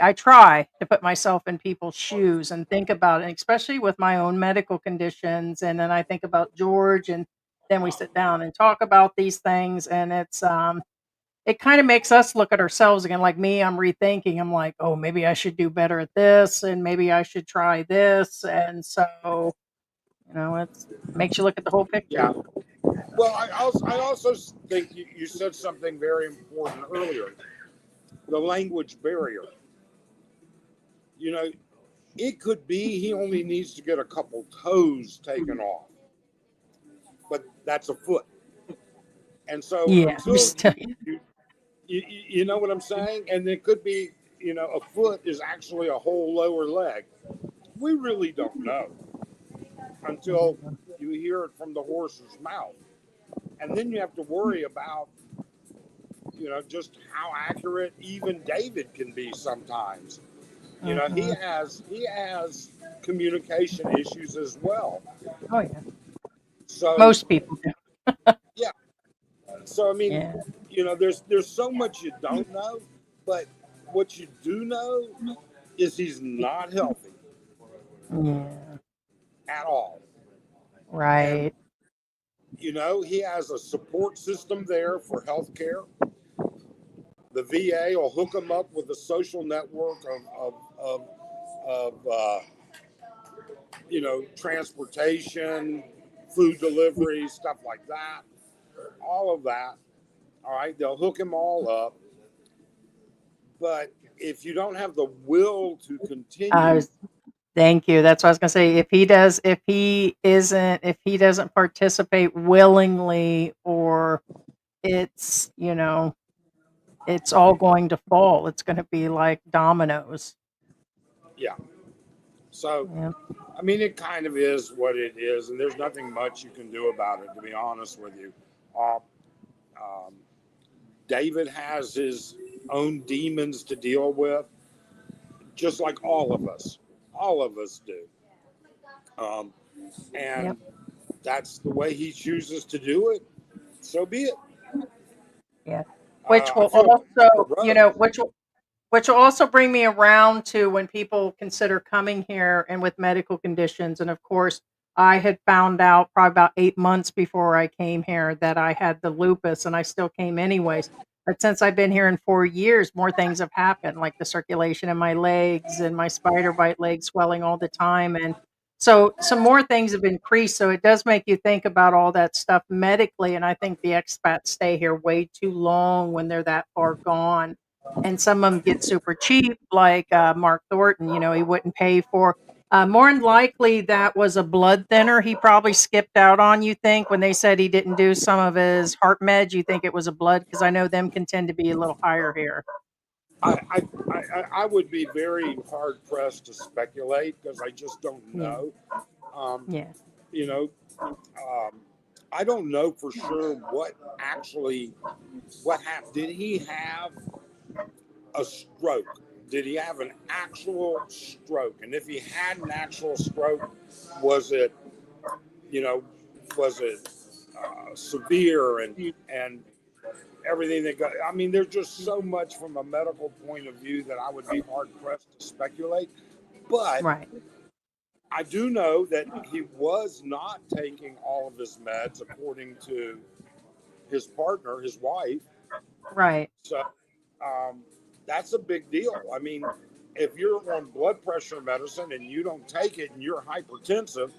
to put myself in people's shoes and think about it, especially with my own medical conditions. And then I think about George, and then we sit down and talk about these things. And it kind of makes us look at ourselves again. Like me, I'm rethinking. I'm like, oh, maybe I should do better at this, and maybe I should try this. And so, it's makes you look at the whole picture. Yeah. Well, I also think you said something very important earlier, the language barrier. You know, it could be he only needs to get a couple toes taken off, but that's a foot. And so Yeah, I'm until still. you know what I'm saying? And it could be, a foot is actually a whole lower leg. We really don't know until you hear it from the horse's mouth. And then you have to worry about, just how accurate even David can be sometimes. He Mhm. has communication issues as well. Oh yeah, So most people do. yeah. So I mean, Yeah, there's so much you don't know, but what you do know is he's not healthy yeah, at all. And right. he has a support system there for healthcare. The VA will hook him up with a social network of transportation, food delivery, stuff like that. All of that. All right, they'll hook him all up. But if you don't have the will to I continue, was Thank you. That's what I was gonna say. If he doesn't participate willingly, or it's all going to fall. It's gonna be like dominoes. yeah. So, Yeah. I mean, it kind of is what it is, and there's nothing much you can do about it, to be honest with you. Uh, um, David has his own demons to deal with, just like all of us. All of us do. Um, Yep. and that's the way he chooses to do it. So be it. Yeah. Which I will feel bad for also, Rose. which will also bring me around to when people consider coming here and with medical conditions. And of course, I had found out probably about 8 months before I came here that I had the lupus, and I still came anyways. But since I've been here in 4 years, more things have happened, like the circulation in my legs and my spider bite leg swelling all the time. And so some more things have increased. So it does make you think about all that stuff medically. And I think the expats stay here way too long when they're that far gone, and some of them get super cheap, like Mark Thornton. He wouldn't pay for. More than likely, that was a blood thinner he probably skipped out on. You think when they said he didn't do some of his heart meds, you think it was a blood, because I know them can tend to be a little higher here. I would be very hard pressed to speculate because I just don't Yeah, know. Um, yeah, you know, um, I don't know for sure what happened. Did he have a stroke? Did he have an actual stroke? And if he had an actual stroke, was it, you know, was it severe and everything that got? I mean, there's just so much from a medical point of view that I would be hard pressed to speculate. But Right. I do know that he was not taking all of his meds according to his partner, his wife. Right. So that's a big deal. I mean, if you're on blood pressure medicine and you don't take it and you're hypertensive,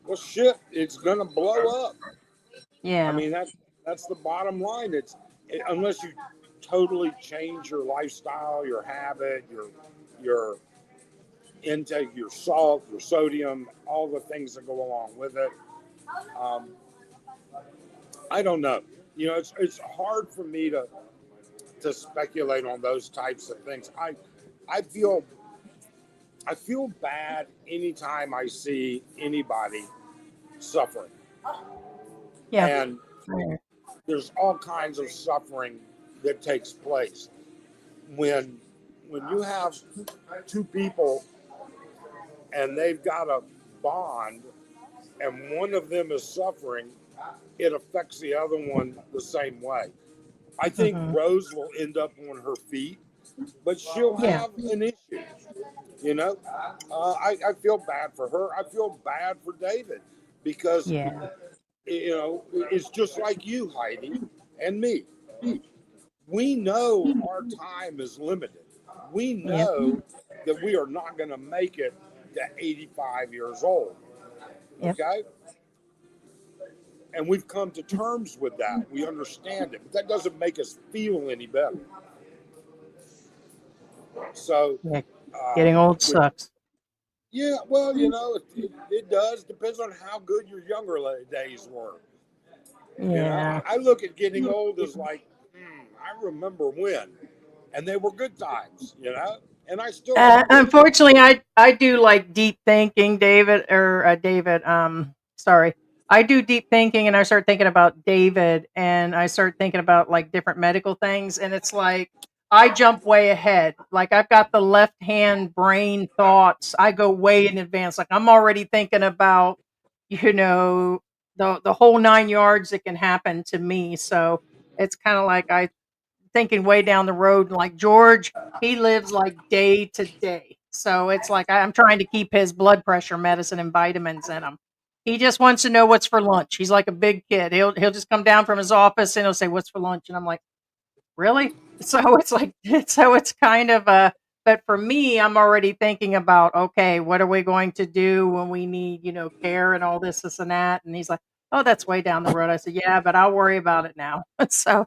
well, shit, it's gonna blow up. I Yeah. mean, that's the bottom line. Unless you totally change your lifestyle, your habit, your intake, your salt, your sodium, all the things that go along with it. Um, I don't know. You know, it's hard for me to speculate on those types of things. I feel bad anytime I see anybody suffering, Yeah. and there's all kinds of suffering that takes place when you have two people and they've got a bond, and one of them is suffering. It affects the other one the same way. I think Rose will end up on her feet, but she'll have an issue. You know, I feel bad for her. I feel bad for David because, Yeah. you know, it's just like you, Heidi, and me. We know our time is limited. We Yep. know that we are not going to make it to 85 years old. Yep. Okay? And we've come to terms with that. We understand it, but that doesn't make us feel any better. So, Yeah. Getting old sucks. yeah, well, you know, it does. Depends on how good your younger days were. You know, Yeah. I look at getting old as like, I remember when, and they were good times, you know, and I still have good. Unfortunately, I do like deep thinking, David, David. Sorry, I do deep thinking, and I start thinking about David, and I start thinking about like different medical things, and it's like I jump way ahead. Like I've got the left hand brain thoughts. I go way in advance. Like I'm already thinking about, you know, the whole 9 yards that can happen to me. So it's kind of like I thinking way down the road. Like George, he lives like day to day. So it's like I'm trying to keep his blood pressure medicine and vitamins in him. He just wants to know what's for lunch. He's like a big kid. He'll just come down from his office and he'll say, "What's for lunch?" And I'm like, "Really?" So it's like so it's kind of a but for me, I'm already thinking about, okay, what are we going to do when we need, care and all this and that. And he's like, "Oh, that's way down the road." I said, "Yeah, but I'll worry about it now." So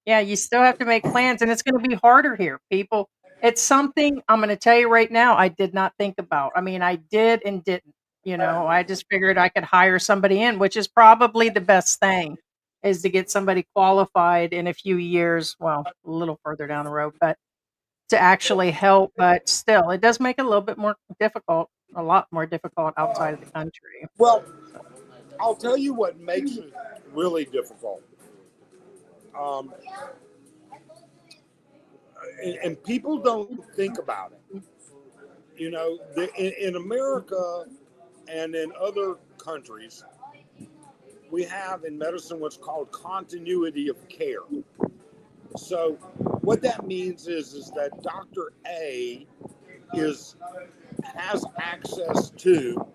yeah, you still have to make plans, and it's going to be harder here. People, it's something I'm going to tell you right now I did not think about. I mean, I did and didn't. I just figured I could hire somebody in, which is probably the best thing is to get somebody qualified in a few years, well, a little further down the road, but to actually help. But still, it does make it a little bit more difficult, a lot more difficult outside of the country. Well, I'll tell you what makes it really difficult. Um, and people don't think about it. You know, in America and in other countries, we have in medicine what's called continuity of care. So what that means is that Dr. A has access to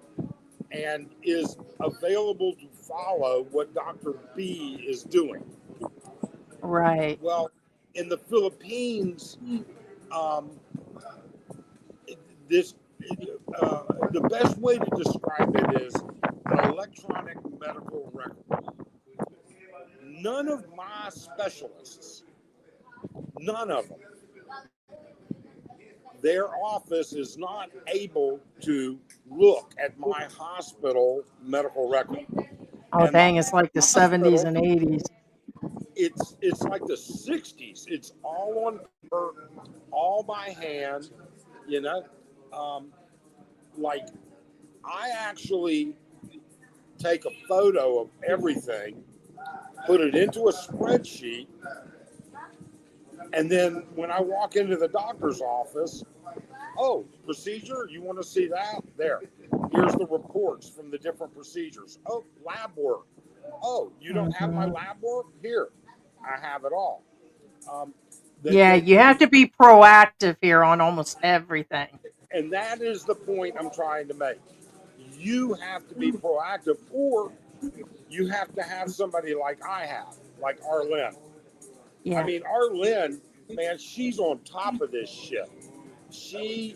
and is available to follow what Dr. B is doing. Right. Well, in the Philippines, um, this the best way to describe it is an electronic medical record. None of my specialists, none of them, their office is not able to look at my hospital medical record. Oh, And my dang, it's like the 70s hospital, and 80s. it's like the 60s. It's all on paper, all by hand, you know. Like I actually take a photo of everything, put it into a spreadsheet, and then when I walk into the doctor's office, oh, procedure, you want to see that? There. Here's the reports from the different procedures. Oh, lab work. Oh, you don't have my lab work? Here, I have it all. Yeah, you have to be proactive here on almost everything. And that is the point I'm trying to make. You have to be proactive, or you have to have somebody like I have, like Arlene. Yeah. I mean, Arlene, man, she's on top of this shit.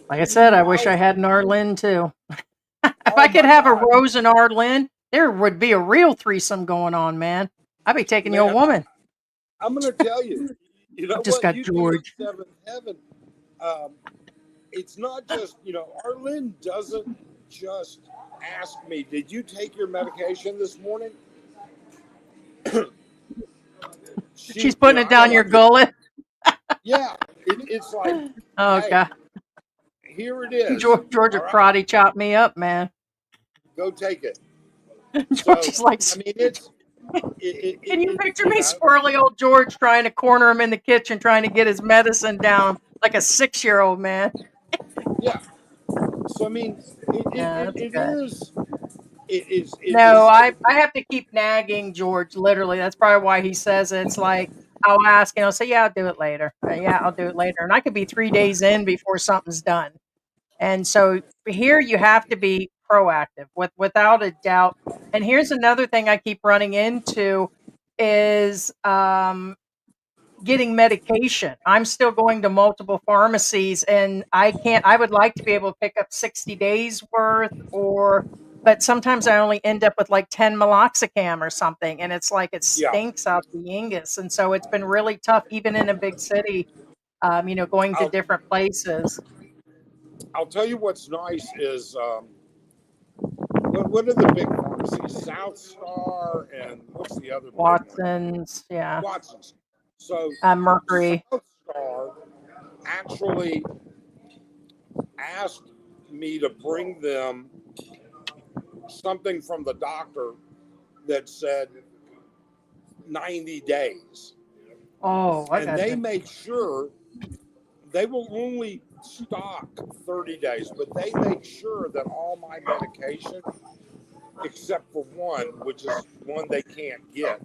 Like I said, I wish I had an Arlene too. If Oh I could my have a God. Rose and Arlene, there would be a real threesome going on, man. I'd be taking your Man, woman. I'm going to tell you, you know I've just what? got You'd be in George. seventh heaven. It's not just, you know, Arlene doesn't just ask me, did you take your medication this morning? She's putting it down your gullet. Yeah, it's like, Oh, hey, God. here it is. George All would right, karate chop me up, man. go take it. George is like, I mean, it's. can you picture You me, know, squirrely old George, trying to corner him in the kitchen, trying to get his medicine down like a 6-year-old man? yeah. So I mean, That's it good. is. It is. It No, is. I have to keep nagging George, literally. That's probably why he says it. It's like, I'll ask and I'll say, yeah, I'll do it later. Yeah, I'll do it later. And I could be 3 days in before something's done. And so here you have to be proactive without a doubt. And here's another thing I keep running into is getting medication. I'm still going to multiple pharmacies and I would like to be able to pick up 60 days worth but sometimes I only end up with like 10 meloxicam or something. And it's like, it Yeah. stinks out the Ingus. And so it's been really tough, even in a big city, going to I'll, different places. I'll tell you what's nice is what are the big pharmacies? South Star and what's the other big one? Watson's, yeah. Watson's. So Mercury. South Star actually asked me to bring them something from the doctor that said 90 days. Oh, I And got they you. make sure they will only stock 30 days, but they make sure that all my medication, except for one, which is one they can't get,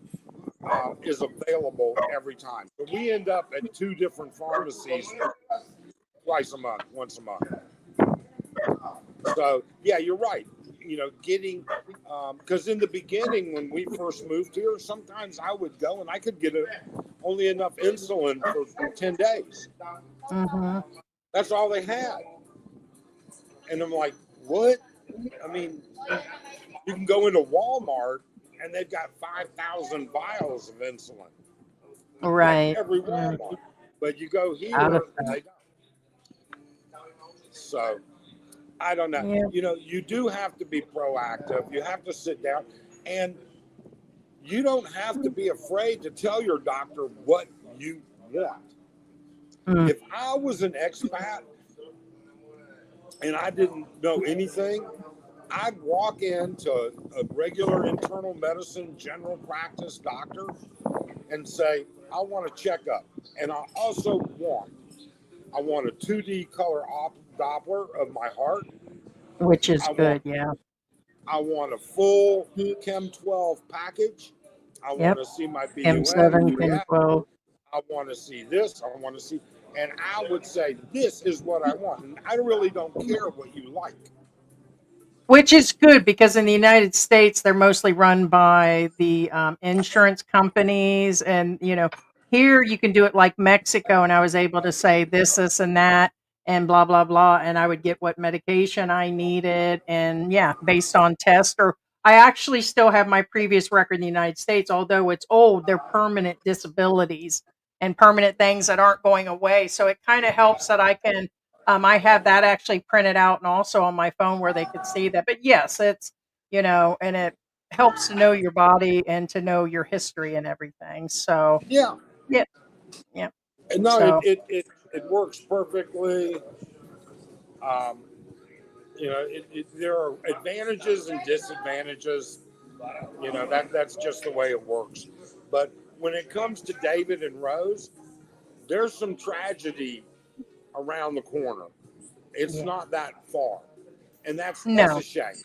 is available every time. So we end up at 2 different pharmacies twice a month, once a month. So, yeah, you're right. You know, getting, because in the beginning, when we first moved here, sometimes I would go and I could get only enough insulin for 10 days. Mm-hmm. That's all they had. And I'm like, what? I mean, you can go into Walmart and they've got 5,000 vials of insulin. Right. Like every Walmart. But you go here and they don't. So, I don't know. Yeah. You know, you do have to be proactive. You have to sit down, and you don't have to be afraid to tell your doctor what you want. If I was an expat and I didn't know anything, I'd walk into a regular internal medicine general practice doctor and say, I want a checkup. And I also want a 2D color Doppler of my heart. Which is good, yeah. I want a full Chem 12 package. I want to see my BUN. M7, Chem 12. I want to see this. I want to see, and I would say this is what I want. And I really don't care what you like. Which is good because in the United States, they're mostly run by the insurance companies. And, here you can do it like Mexico. And I was able to say this, and that, and blah, blah, blah. And I would get what medication I needed. And yeah, based on test. Or I actually still have my previous record in the United States, although it's old, they're permanent disabilities and permanent things that aren't going away. So it kind of helps that I can. I have that actually printed out and also on my phone where they could see that. But yes, it's, and it helps to know your body and to know your history and everything. So, yeah. No, so, it works perfectly. There are advantages and disadvantages. That's just the way it works. But when it comes to David and Rose, there's some tragedy around the corner. It's Yeah. not that far, and that's a No. shame.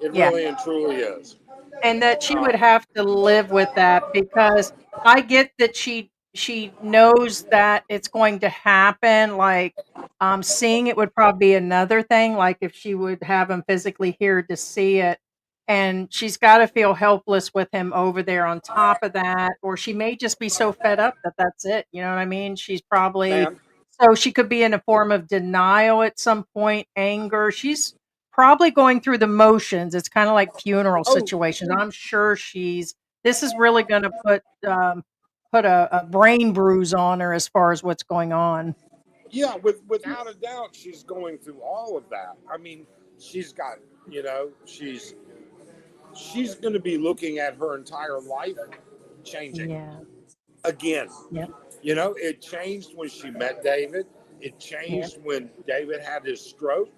It Yeah. really and truly is. And that she would Um, have to live with that, because I get that she knows that it's going to happen. Like, seeing it would probably be another thing, like if she would have him physically here to see it. And she's got to feel helpless with him over there on top of that, or she may just be so fed up that that's it. You know what I mean? She's probably, man, so she could be in a form of denial at some point, anger. She's probably going through the motions. It's kind of like funeral oh situations. I'm sure this is really going to put a brain bruise on her as far as what's going on. yeah, without a doubt, she's going through all of that. I mean, she's got, she's going to be looking at her entire life changing Yeah. again. Yep. It changed when she met David. It Yep. changed when David had his stroke,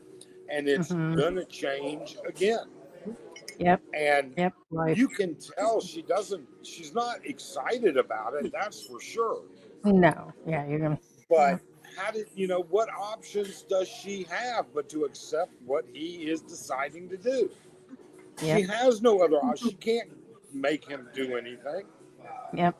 and it's Hmm. going to change again. Yep. And Yep. Life. you can tell she's not excited about it, that's for sure. No. Yeah. You're gonna. Yeah. But what options does she have but to accept what he is deciding to do? She Yep. has no other option. She can't make him do anything. Yep.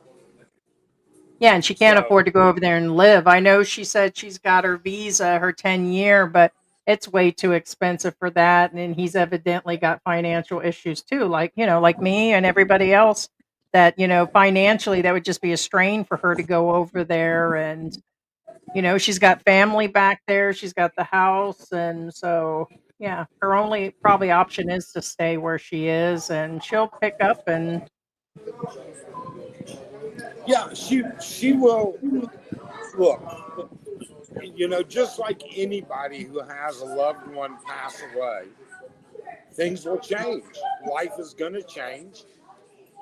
Yeah, and she can't So, afford to go over there and live. I know she said she's got her visa, her 10-year, but it's way too expensive for that. And he's evidently got financial issues too, like me and everybody else, that, financially that would just be a strain for her to go over there. And, she's got family back there. She's got the house. And so, yeah, her only probably option is to stay where she is, and she'll pick up and, yeah, she will look. Just like anybody who has a loved one pass away, things will change. Life is going to change,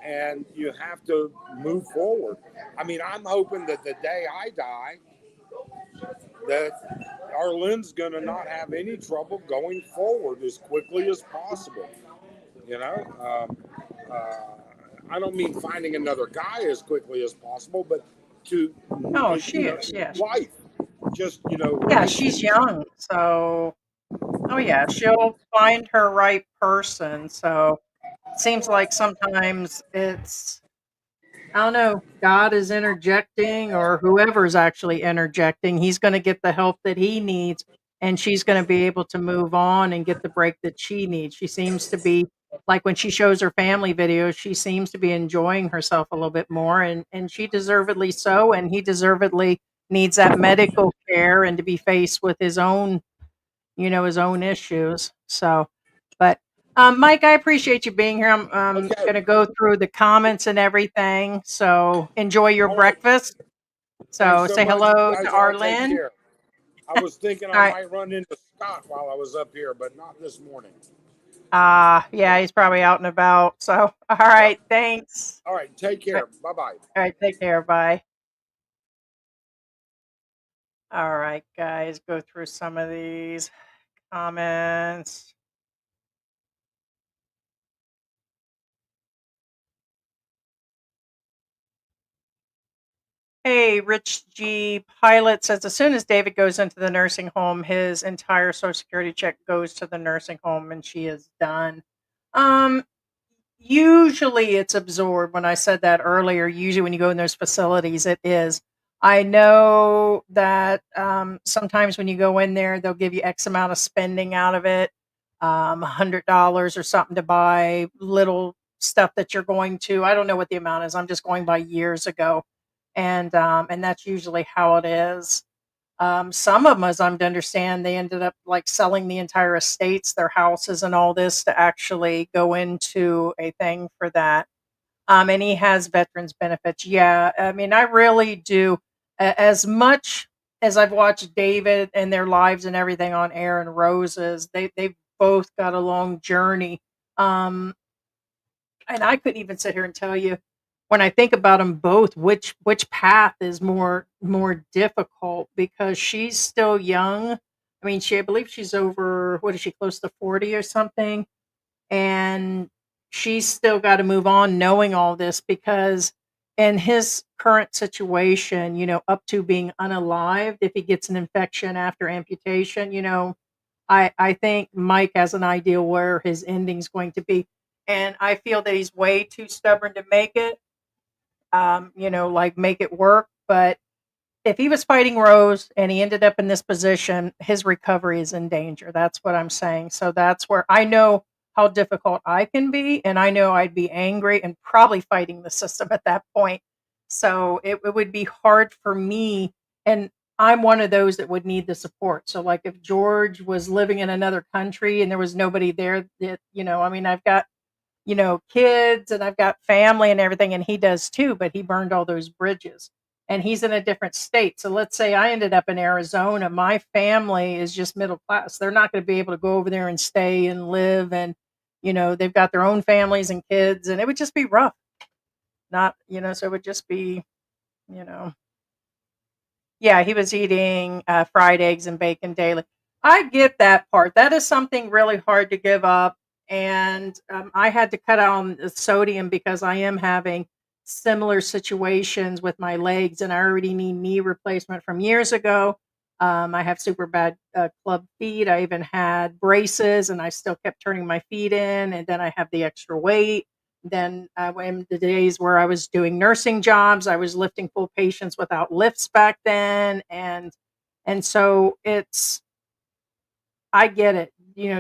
and you have to move forward. I mean, I'm hoping that the day I die, that Arlene's going to not have any trouble going forward as quickly as possible. You know, um, I don't mean finding another guy as quickly as possible, but to, oh, she is. Yeah. life, just, Yeah, life. she's young, so oh yeah, she'll find her right person. So it seems like sometimes it's, I don't know, God is interjecting, or whoever's actually interjecting. He's going to get the help that he needs, and she's going to be able to move on and get the break that she needs. She seems to be, like when she shows her family videos, she seems to be enjoying herself a little bit more, and she deservedly so, and he deservedly needs that medical care and to be faced with his own issues. So, but Mike, I appreciate you being here. I'm Okay. going to go through the comments and everything. So enjoy your All right. breakfast. Thanks So so say much. You hello to guys all take Arlen. care. I was thinking All I right. might run into Scott while I was up here, but not this morning. Yeah, he's probably out and about. So, all Yep. right. Thanks. All right. Take All right. care. Bye bye. All right. Take care. Bye. All right, guys, go through some of these comments. Hey, Rich G. Pilot says as soon as David goes into the nursing home, his entire Social Security check goes to the nursing home and she is done. Um, Usually it's absorbed. When I said that earlier, usually when you go in those facilities, it is. I know that sometimes when you go in there, they'll give you X amount of spending out of it, $100 or something to buy little stuff that you're going to. I don't know what the amount is. I'm just going by years ago, and that's usually how it is. Some of them, as I'm to understand, they ended up like selling the entire estates, their houses, and all this to actually go into a thing for that. And he has veterans benefits. Yeah, I mean, I really do. As much as I've watched David and their lives and everything on Air and Roses, they've both got a long journey. Um, and I couldn't even sit here and tell you, when I think about them both, which path is more difficult, because she's still young. I mean, I believe she's over, what is she, close to 40 or something, and she's still got to move on knowing all this, because in his current situation, up to being unalived, if he gets an infection after amputation, I think Mike has an idea where his ending's going to be. And I feel that he's way too stubborn to make it, like make it work. But if he was fighting Rose and he ended up in this position, his recovery is in danger. That's what I'm saying. So that's where I know how difficult I can be. And I know I'd be angry and probably fighting the system at that point. So it would be hard for me. And I'm one of those that would need the support. So, like, if George was living in another country and there was nobody there that, I mean, I've got, kids and I've got family and everything, and he does too, but he burned all those bridges and he's in a different state. So let's say I ended up in Arizona, my family is just middle class. They're not going to be able to go over there and stay and live. And, they've got their own families and kids, and it would just be rough. Not, so it would just be, you know, yeah, he was eating fried eggs and bacon daily. I get that part. That is something really hard to give up. And I had to cut out on the sodium because I am having similar situations with my legs, and I already need knee replacement from years ago. I have super bad club feet. I even had braces, and I still kept turning my feet in. And then I have the extra weight. Then in the days where I was doing nursing jobs, I was lifting full patients without lifts back then, and so I get it.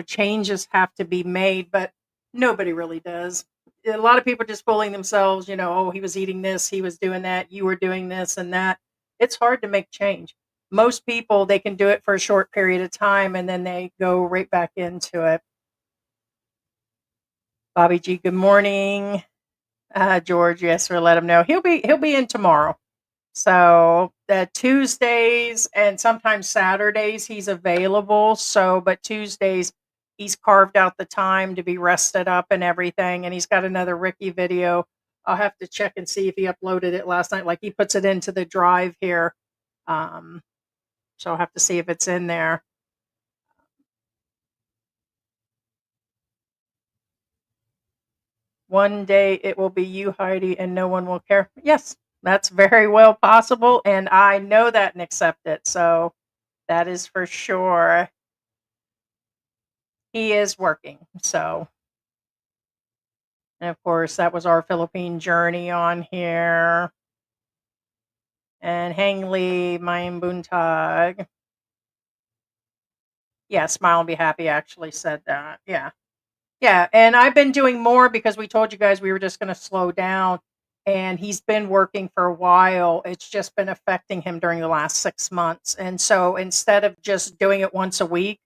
Changes have to be made, but nobody really does. A lot of people just fooling themselves. Oh, he was eating this, he was doing that, you were doing this and that. It's hard to make change. Most people, they can do it for a short period of time and then they go right back into it. Bobby G, good morning. George, yes, or let him know he'll be in tomorrow. So Tuesdays and sometimes Saturdays he's available. So, but Tuesdays he's carved out the time to be rested up and everything. And he's got another Ricky video. I'll have to check and see if he uploaded it last night. Like, he puts it into the drive here. So I'll have to see if it's in there. One day it will be you, Heidi, and no one will care. Yes, that's very well possible. And I know that and accept it. So that is for sure. He is working. So, and of course, that was our Philippine journey on here. And Hang Lee, Mayan Buntag. Yeah, Smile and Be Happy actually said that. Yeah. Yeah, and I've been doing more because we told you guys we were just going to slow down, and he's been working for a while. It's just been affecting him during the last 6 months. And so instead of just doing it once a week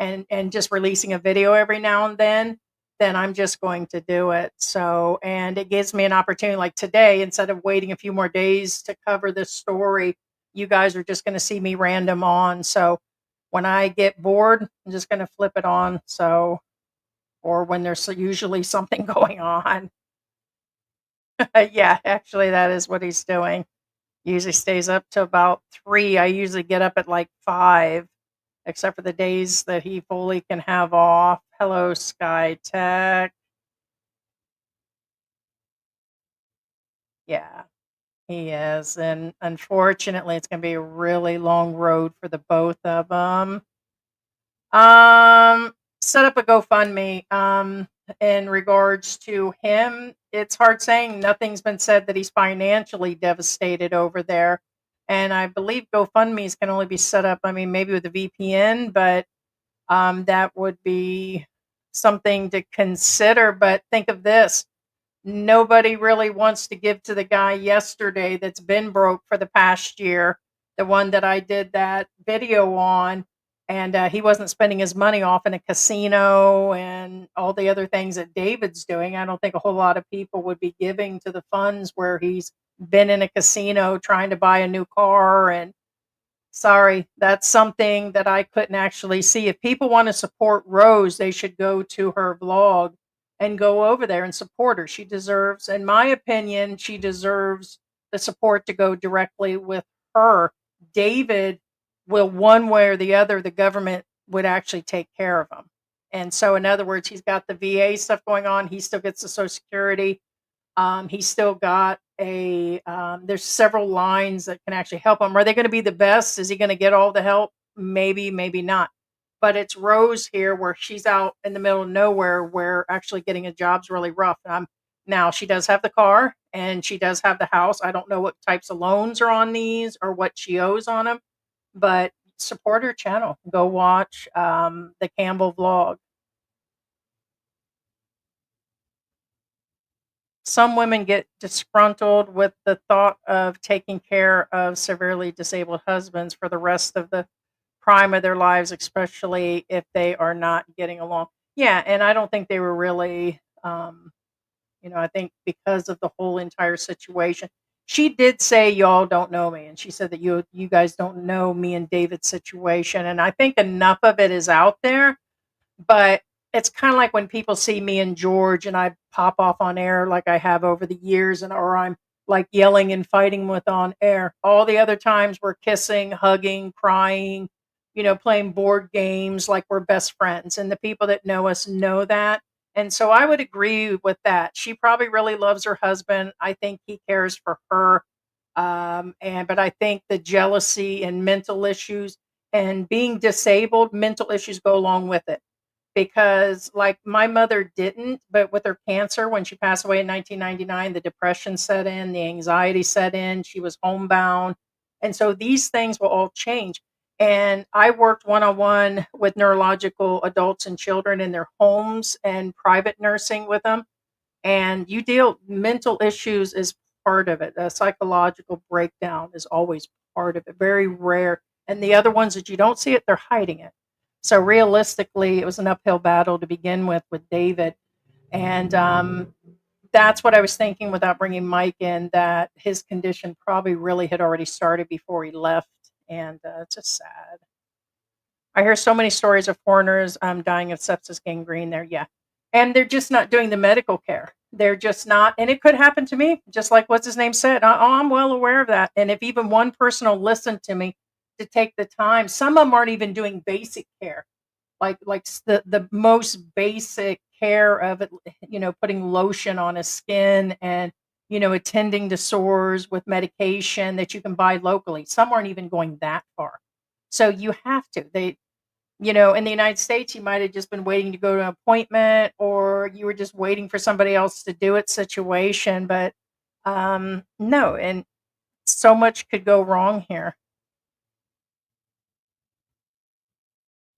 and just releasing a video every now and then I'm just going to do it. So, and it gives me an opportunity, like today, instead of waiting a few more days to cover this story, you guys are just going to see me random on. So when I get bored, I'm just going to flip it on. So, or when there's usually something going on. Yeah, actually, that is what he's doing. He usually stays up to about 3. I usually get up at like 5, except for the days that he fully can have off. Hello, Sky Tech. Yeah, he is. And unfortunately, it's going to be a really long road for the both of them. Set up a GoFundMe. In regards to him, it's hard saying. Nothing's been said that he's financially devastated over there. And I believe GoFundMe's can only be set up, I mean, maybe with a VPN, but that would be something to consider. But think of this. Nobody really wants to give to the guy yesterday that's been broke for the past year, the one that I did that video on. And he wasn't spending his money off in a casino and all the other things that David's doing. I don't think a whole lot of people would be giving to the funds where he's been in a casino trying to buy a new car. And sorry, that's something that I couldn't actually see. If people want to support Rose, they should go to her vlog and go over there and support her. She deserves, in my opinion, she deserves the support to go directly with her. David will, one way or the other, the government would actually take care of him. And so, in other words, he's got the VA stuff going on. He still gets the Social Security. He's still got there's several lines that can actually help him. Are they going to be the best? Is he going to get all the help? Maybe, maybe not. But it's Rose here where she's out in the middle of nowhere where actually getting a job's really rough. Now she does have the car and she does have the house. I don't know what types of loans are on these or what she owes on them, but support her channel. Go watch the Campbell vlog. Some women get disgruntled with the thought of taking care of severely disabled husbands for the rest of the prime of their lives, especially if they are not getting along. Yeah, and I don't think they were really, I think because of the whole entire situation. She did say y'all don't know me, and she said that you guys don't know me and David's situation, and I think enough of it is out there, but it's kind of like when people see me and George and I pop off on air like I have over the years, and or I'm like yelling and fighting with on air. All the other times we're kissing, hugging, crying, playing board games like we're best friends. And the people that know us know that. And so I would agree with that. She probably really loves her husband. I think he cares for her. But I think the jealousy and mental issues and being disabled, mental issues go along with it because like my mother didn't, but with her cancer, when she passed away in 1999, the depression set in, the anxiety set in, she was homebound. And so these things will all change. And I worked one-on-one with neurological adults and children in their homes and private nursing with them. And mental issues is part of it. A psychological breakdown is always part of it, very rare. And the other ones that you don't see it, they're hiding it. So realistically, it was an uphill battle to begin with David. And that's what I was thinking without bringing Mike in, that his condition probably really had already started before he left. And it's just sad. I hear so many stories of foreigners dying of sepsis, gangrene there. Yeah. And they're just not doing the medical care. They're just not. And it could happen to me, just like what's his name said. I'm well aware of that. And if even one person will listen to me to take the time, some of them aren't even doing basic care, like the most basic care of it, putting lotion on his skin and, attending to sores with medication that you can buy locally. Some aren't even going that far. So you have to. In the United States, you might have just been waiting to go to an appointment or you were just waiting for somebody else to do it situation. But no, and so much could go wrong here.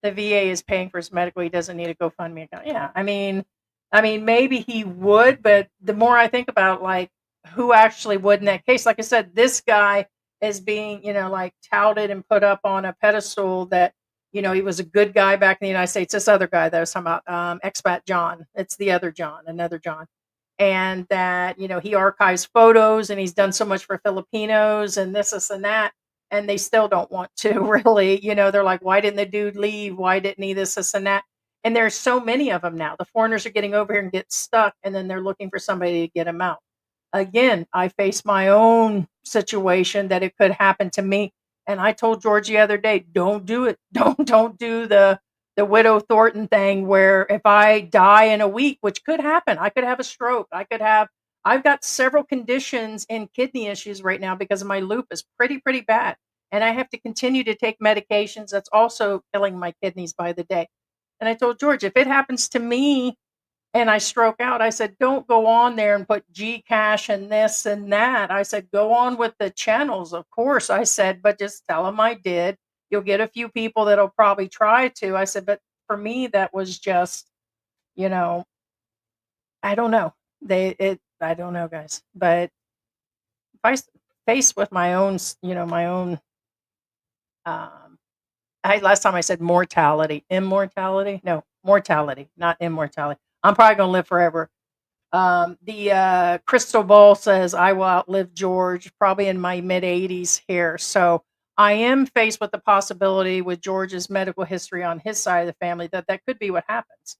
The VA is paying for his medical. He doesn't need a GoFundMe account. Yeah, I mean, maybe he would, but the more I think about like who actually would in that case, like I said, this guy is being, like touted and put up on a pedestal that, he was a good guy back in the United States. This other guy that I was talking about, Expat John. It's the other John, another John. And that, he archives photos and he's done so much for Filipinos and this and that, and they still don't want to really, they're like, why didn't the dude leave? Why didn't he this and that? And there's so many of them now. The foreigners are getting over here and get stuck, and then they're looking for somebody to get them out. Again, I face my own situation that it could happen to me. And I told George the other day, don't do it. Don't do the widow Thornton thing where if I die in a week, which could happen, I could have a stroke. I've got several conditions and kidney issues right now because of my lupus, pretty bad. And I have to continue to take medications. That's also killing my kidneys by the day. And I told George, if it happens to me and I stroke out, I said, don't go on there and put Gcash and this and that. I said, go on with the channels, of course. I said, but just tell them I did. You'll get a few people that'll probably try to. I said, but for me, that was just, you know, I don't know. I don't know, guys. But if I faced with my own, my own, um, last time I said immortality, no, mortality, not immortality. I'm probably going to live forever. The crystal ball says I will outlive George probably in my mid 80s here. So I am faced with the possibility with George's medical history on his side of the family that could be what happens.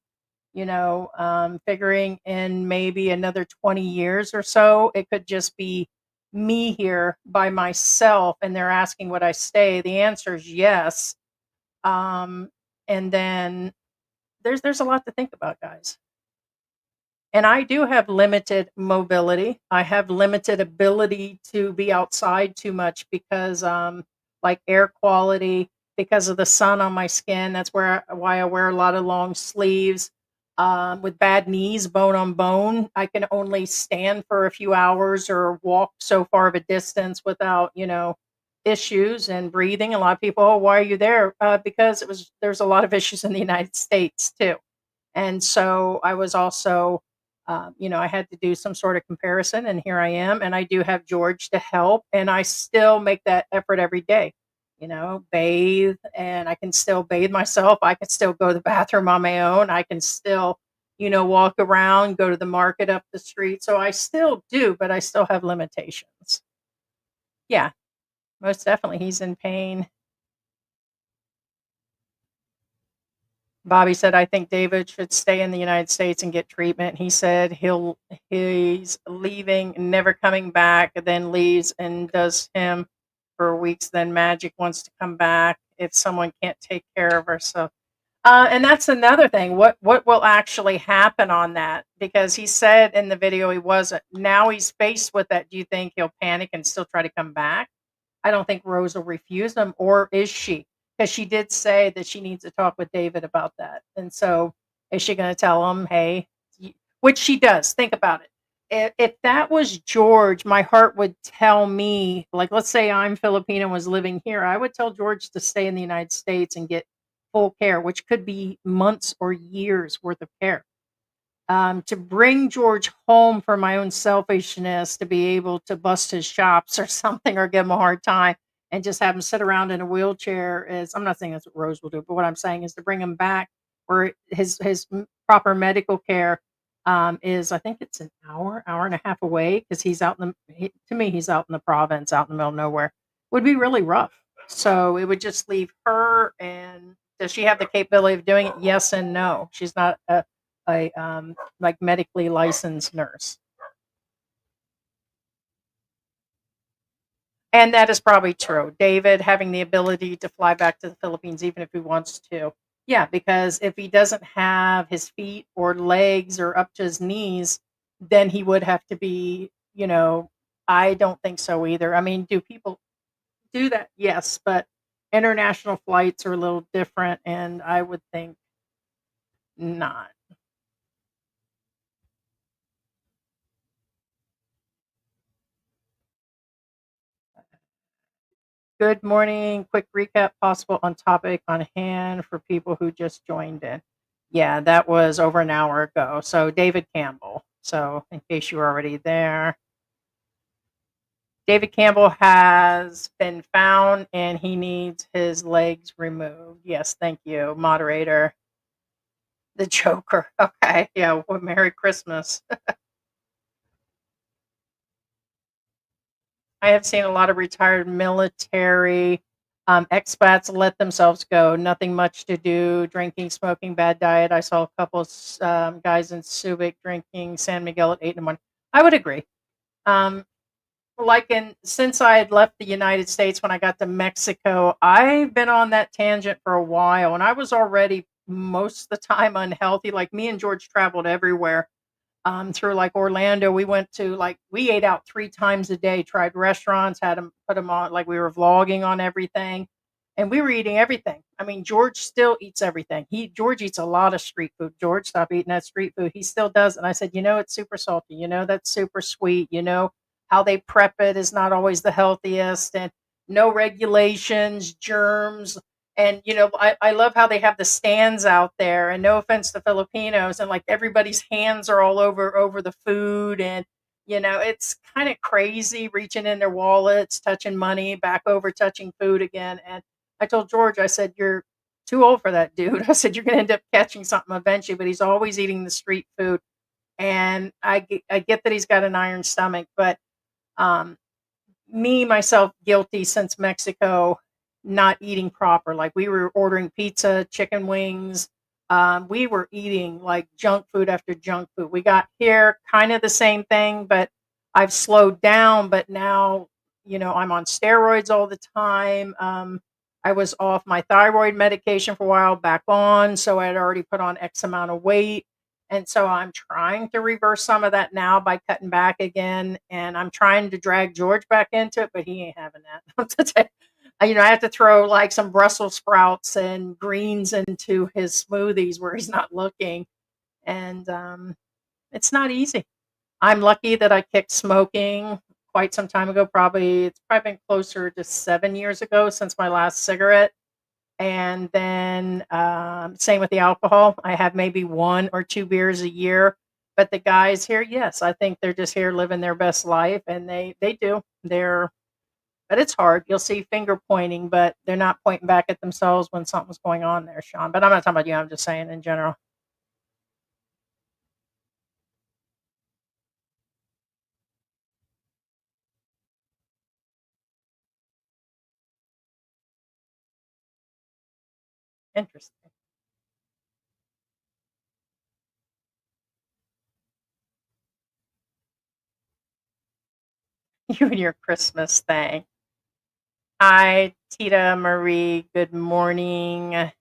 Figuring in maybe another 20 years or so, it could just be me here by myself and they're asking would I stay. The answer is yes. And then there's a lot to think about, guys. And I do have limited mobility. I have limited ability to be outside too much because, like air quality, because of the sun on my skin. That's why I wear a lot of long sleeves. With bad knees, bone on bone, I can only stand for a few hours or walk so far of a distance without, issues and breathing. A lot of people, oh, why are you there? Because there's a lot of issues in the United States too. And so I was also, I had to do some sort of comparison, and here I am. And I do have George to help, and I still make that effort every day, bathe, and I can still bathe myself. I can still go to the bathroom on my own. I can still, walk around, go to the market up the street. So I still do, but I still have limitations. Yeah, most definitely. He's in pain. Bobby said, "I think David should stay in the United States and get treatment." He said he's leaving, never coming back, then leaves and does him for weeks. Then Magic wants to come back if someone can't take care of herself. And that's another thing. What will actually happen on that? Because he said in the video he wasn't. Now he's faced with that. Do you think he'll panic and still try to come back? I don't think Rose will refuse him, or is she? Because she did say that she needs to talk with David about that. And so is she going to tell him, hey, which she does. Think about it. If that was George, my heart would tell me, like, let's say I'm Filipino and was living here, I would tell George to stay in the United States and get full care, which could be months or years worth of care. To bring George home for my own selfishness, to be able to bust his chops or something, or give him a hard time, and just have him sit around in a wheelchair is, I'm not saying that's what Rose will do, but what I'm saying is to bring him back where his proper medical care is, I think it's an hour and a half away, because he's out to me, he's out in the province, out in the middle of nowhere, would be really rough. So it would just leave her. And does she have the capability of doing it? Yes and no. She's not a like medically licensed nurse. And that is probably true. David having the ability to fly back to the Philippines, even if he wants to. Yeah, because if he doesn't have his feet or legs or up to his knees, then he would have to be, I don't think so either. I mean, do people do that? Yes, but international flights are a little different, and I would think not. Good morning. Quick recap possible on topic on hand for people who just joined in. Yeah, that was over an hour ago. So David Campbell. So in case you were already there, David Campbell has been found and he needs his legs removed. Yes, thank you, moderator. The Joker. Okay. Yeah. Well, Merry Christmas. I have seen a lot of retired military expats let themselves go. Nothing much to do. Drinking, smoking, bad diet. I saw a couple guys in Subic drinking San Miguel at 8 in the morning. I would agree. Um, since I had left the United States, when I got to Mexico, I've been on that tangent for a while, and I was already most of the time unhealthy. Like, me and George traveled everywhere. Through like Orlando, we ate out 3 times a day, tried restaurants, had them put them on, like we were vlogging on everything, and we were eating everything. I mean, George still eats everything. George eats a lot of street food. George, stop eating that street food. He still does. And I said, it's super salty. That's super sweet. How they prep it is not always the healthiest, and no regulations, germs. And I love how they have the stands out there, and no offense to Filipinos, and like everybody's hands are all over the food, and it's kind of crazy, reaching in their wallets, touching money, back over touching food again. And I told George, I said, you're too old for that, dude. I said, you're going to end up catching something eventually. But he's always eating the street food, and I get that he's got an iron stomach, but um me myself guilty since Mexico, not eating proper. Like, we were ordering pizza, chicken wings. We were eating like junk food after junk food. We got here kind of the same thing, but I've slowed down. But now, I'm on steroids all the time. I was off my thyroid medication for a while, back on, so I had already put on X amount of weight. And so I'm trying to reverse some of that now by cutting back again. And I'm trying to drag George back into it, but he ain't having that. I have to throw like some Brussels sprouts and greens into his smoothies where he's not looking. And it's not easy. I'm lucky that I kicked smoking quite some time ago. It's probably been closer to 7 years ago since my last cigarette. And then same with the alcohol. I have maybe 1 or 2 beers a year. But the guys here, yes, I think they're just here living their best life, and they do. But it's hard. You'll see finger pointing, but they're not pointing back at themselves when something's going on there, Sean. But I'm not talking about you. I'm just saying in general. Interesting. You and your Christmas thing. Hi, Tita Marie. Good morning.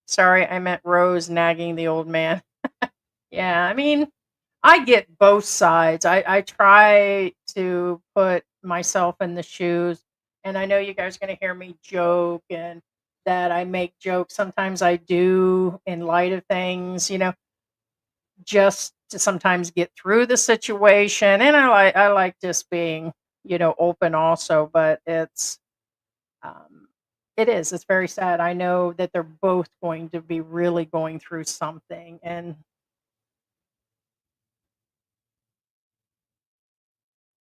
Sorry, I meant Rose nagging the old man. Yeah, I mean, I get both sides. I try to put myself in the shoes, and I know you guys are going to hear me joke and that I make jokes. Sometimes I do in light of things, just to sometimes get through the situation. And I like just being, open also, but um, it's very sad. I know that they're both going to be really going through something, and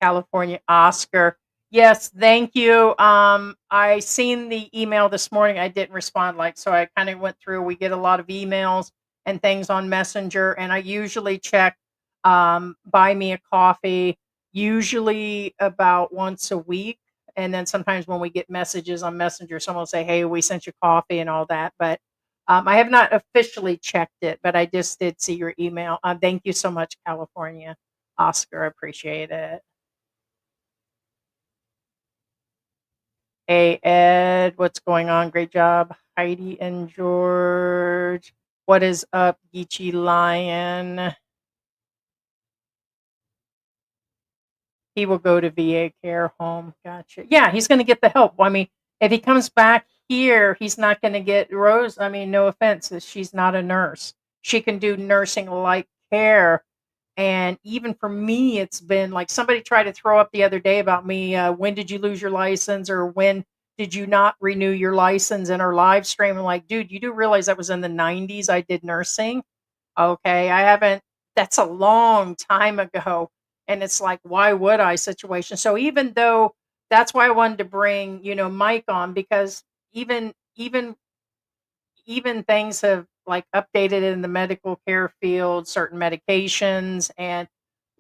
California, Oscar. Yes, thank you. I seen the email this morning. I didn't respond, so I kind of went through. We get a lot of emails and things on Messenger, and I usually check buy me a coffee, usually about once a week. And then sometimes when we get messages on Messenger, someone will say, "Hey, we sent you coffee," and all that. But I have not officially checked it, but I just did see your email. Thank you so much, California, Oscar. I appreciate it. Hey, Ed, what's going on? Great job. Heidi and George. What is up, Geechee Lion? He will go to VA care home. Gotcha. Yeah, he's going to get the help. I mean, if he comes back here, he's not going to get Rose. I mean, no offense, she's not a nurse. She can do nursing like care. And even for me, it's been like somebody tried to throw up the other day about me. When did you lose your license, or when did you not renew your license in our live stream? I'm like, dude, you do realize that was in the 90s I did nursing? Okay, I haven't, that's a long time ago. And it's like, why would I situation? So even though that's why I wanted to bring, Mike on, because even things have like updated in the medical care field, certain medications, and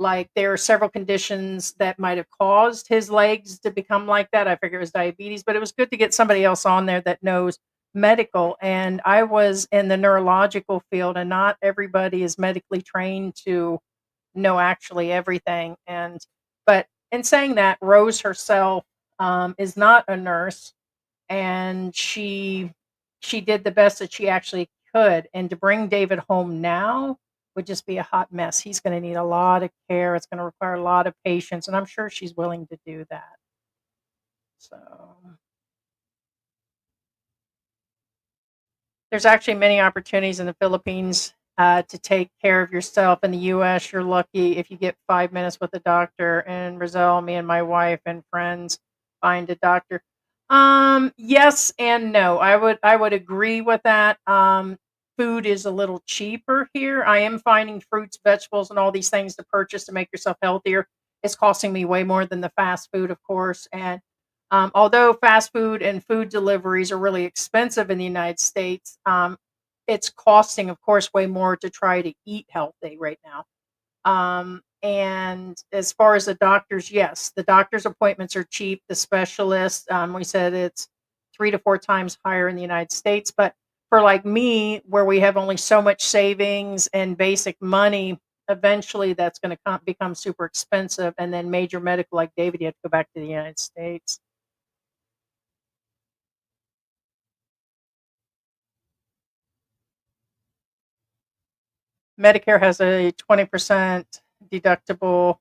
like there are several conditions that might have caused his legs to become like that. I figure it was diabetes, but it was good to get somebody else on there that knows medical. And I was in the neurological field, and not everybody is medically trained to know actually everything. But in saying that, Rose herself is not a nurse, and she did the best that she actually could. And to bring David home now would just be a hot mess. He's going to need a lot of care. It's going to require a lot of patience, and I'm sure she's willing to do that. So there's actually many opportunities in the Philippines to take care of yourself. In the U.S., you're lucky if you get 5 minutes with a doctor. In Brazil, me and my wife and friends find a doctor. Yes and no. I would agree with that. Food is a little cheaper here. I am finding fruits, vegetables, and all these things to purchase to make yourself healthier. It's costing me way more than the fast food, of course. And although fast food and food deliveries are really expensive in the United States, it's costing, of course, way more to try to eat healthy right now. And as far as the doctors, yes, the doctor's appointments are cheap. The specialist, we said it's 3 to 4 times higher in the United States. But for like me, where we have only so much savings and basic money, eventually that's going to become super expensive. And then major medical, like David, you have to go back to the United States. Medicare has a 20% deductible.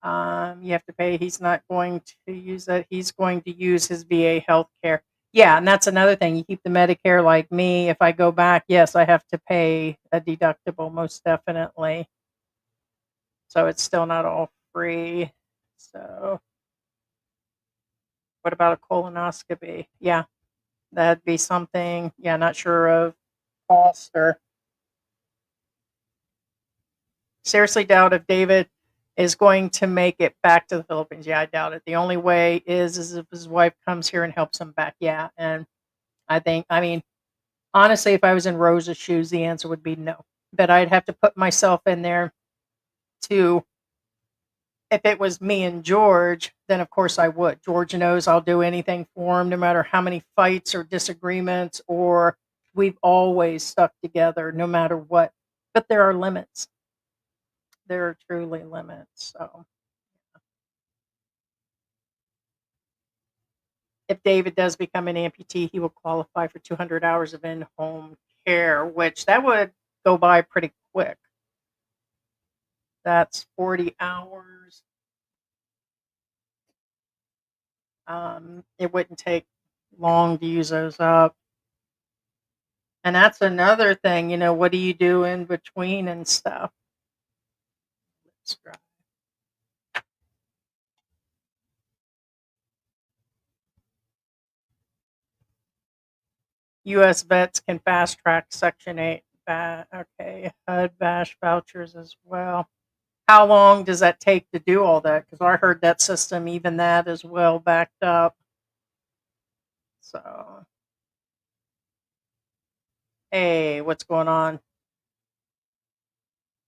You have to pay. He's not going to use that. He's going to use his VA health care. Yeah, and that's another thing. You keep the Medicare like me. If I go back, yes, I have to pay a deductible, most definitely. So it's still not all free. So what about a colonoscopy? Yeah, that'd be something. Yeah, not sure of cost or seriously doubt if David is going to make it back to the Philippines. Yeah, I doubt it. The only way is if his wife comes here and helps him back. Yeah, and I mean, honestly, if I was in Rose's shoes, the answer would be no. But I'd have to put myself in there to. If it was me and George, then of course I would. George knows I'll do anything for him, no matter how many fights or disagreements, or we've always stuck together no matter what. But there are limits. There are truly limits. So if David does become an amputee, he will qualify for 200 hours of in-home care, which that would go by pretty quick. That's 40 hours. It wouldn't take long to use those up. And that's another thing, what do you do in between and stuff? Let's try. U.S. vets can fast track Section 8. Okay, HUD bash vouchers as well. How long does that take to do all that? Because I heard that system, even that is well backed up. So, hey, what's going on?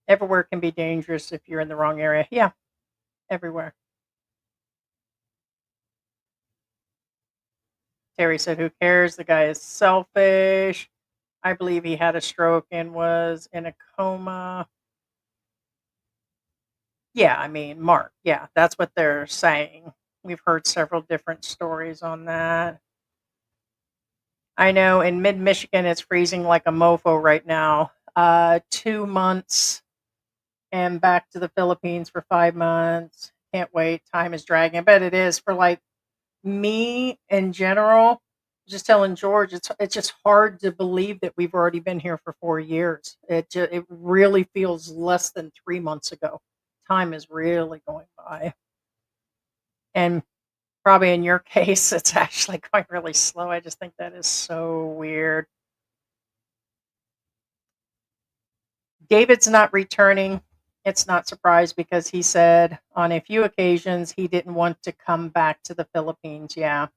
Everywhere can be dangerous if you're in the wrong area. Yeah, everywhere. Terry said, who cares? The guy is selfish. I believe he had a stroke and was in a coma. Yeah, I mean, Mark. Yeah, that's what they're saying. We've heard several different stories on that. I know in mid Michigan, it's freezing like a mofo right now. 2 months and back to the Philippines for 5 months. Can't wait. Time is dragging. I bet it is for like me in general. Just telling George, it's just hard to believe that we've already been here for 4 years. It really feels less than 3 months ago. Time is really going by, and probably in your case, it's actually going really slow. I just think that is so weird. David's not returning. It's not surprised because he said on a few occasions he didn't want to come back to the Philippines. Yeah.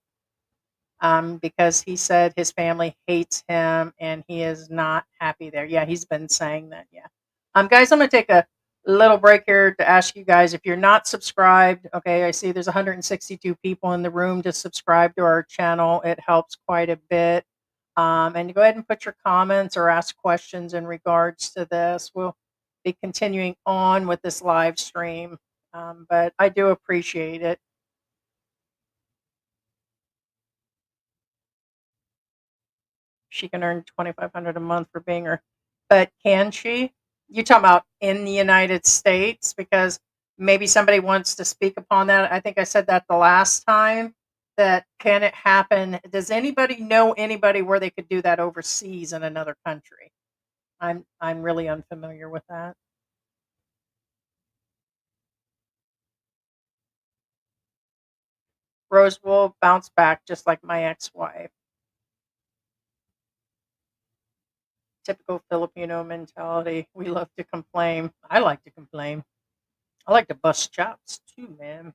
Because he said his family hates him and he is not happy there. Yeah, he's been saying that. Yeah. Guys, I'm going to take a little break here to ask you guys if you're not subscribed. Okay, I see there's 162 people in the room to subscribe to our channel. It helps quite a bit. And go ahead and put your comments or ask questions in regards to this. We'll be continuing on with this live stream, but I do appreciate it. She can earn 2,500 a month for being her, but can she? You talking about in the United States? Because maybe somebody wants to speak upon that. I think I said that the last time. That can it happen? Does anybody know anybody where they could do that overseas in another country? I'm really unfamiliar with that. Rose will bounce back just like my ex-wife. Typical Filipino mentality. We love to complain. I like to complain. I like to bust chops too, man.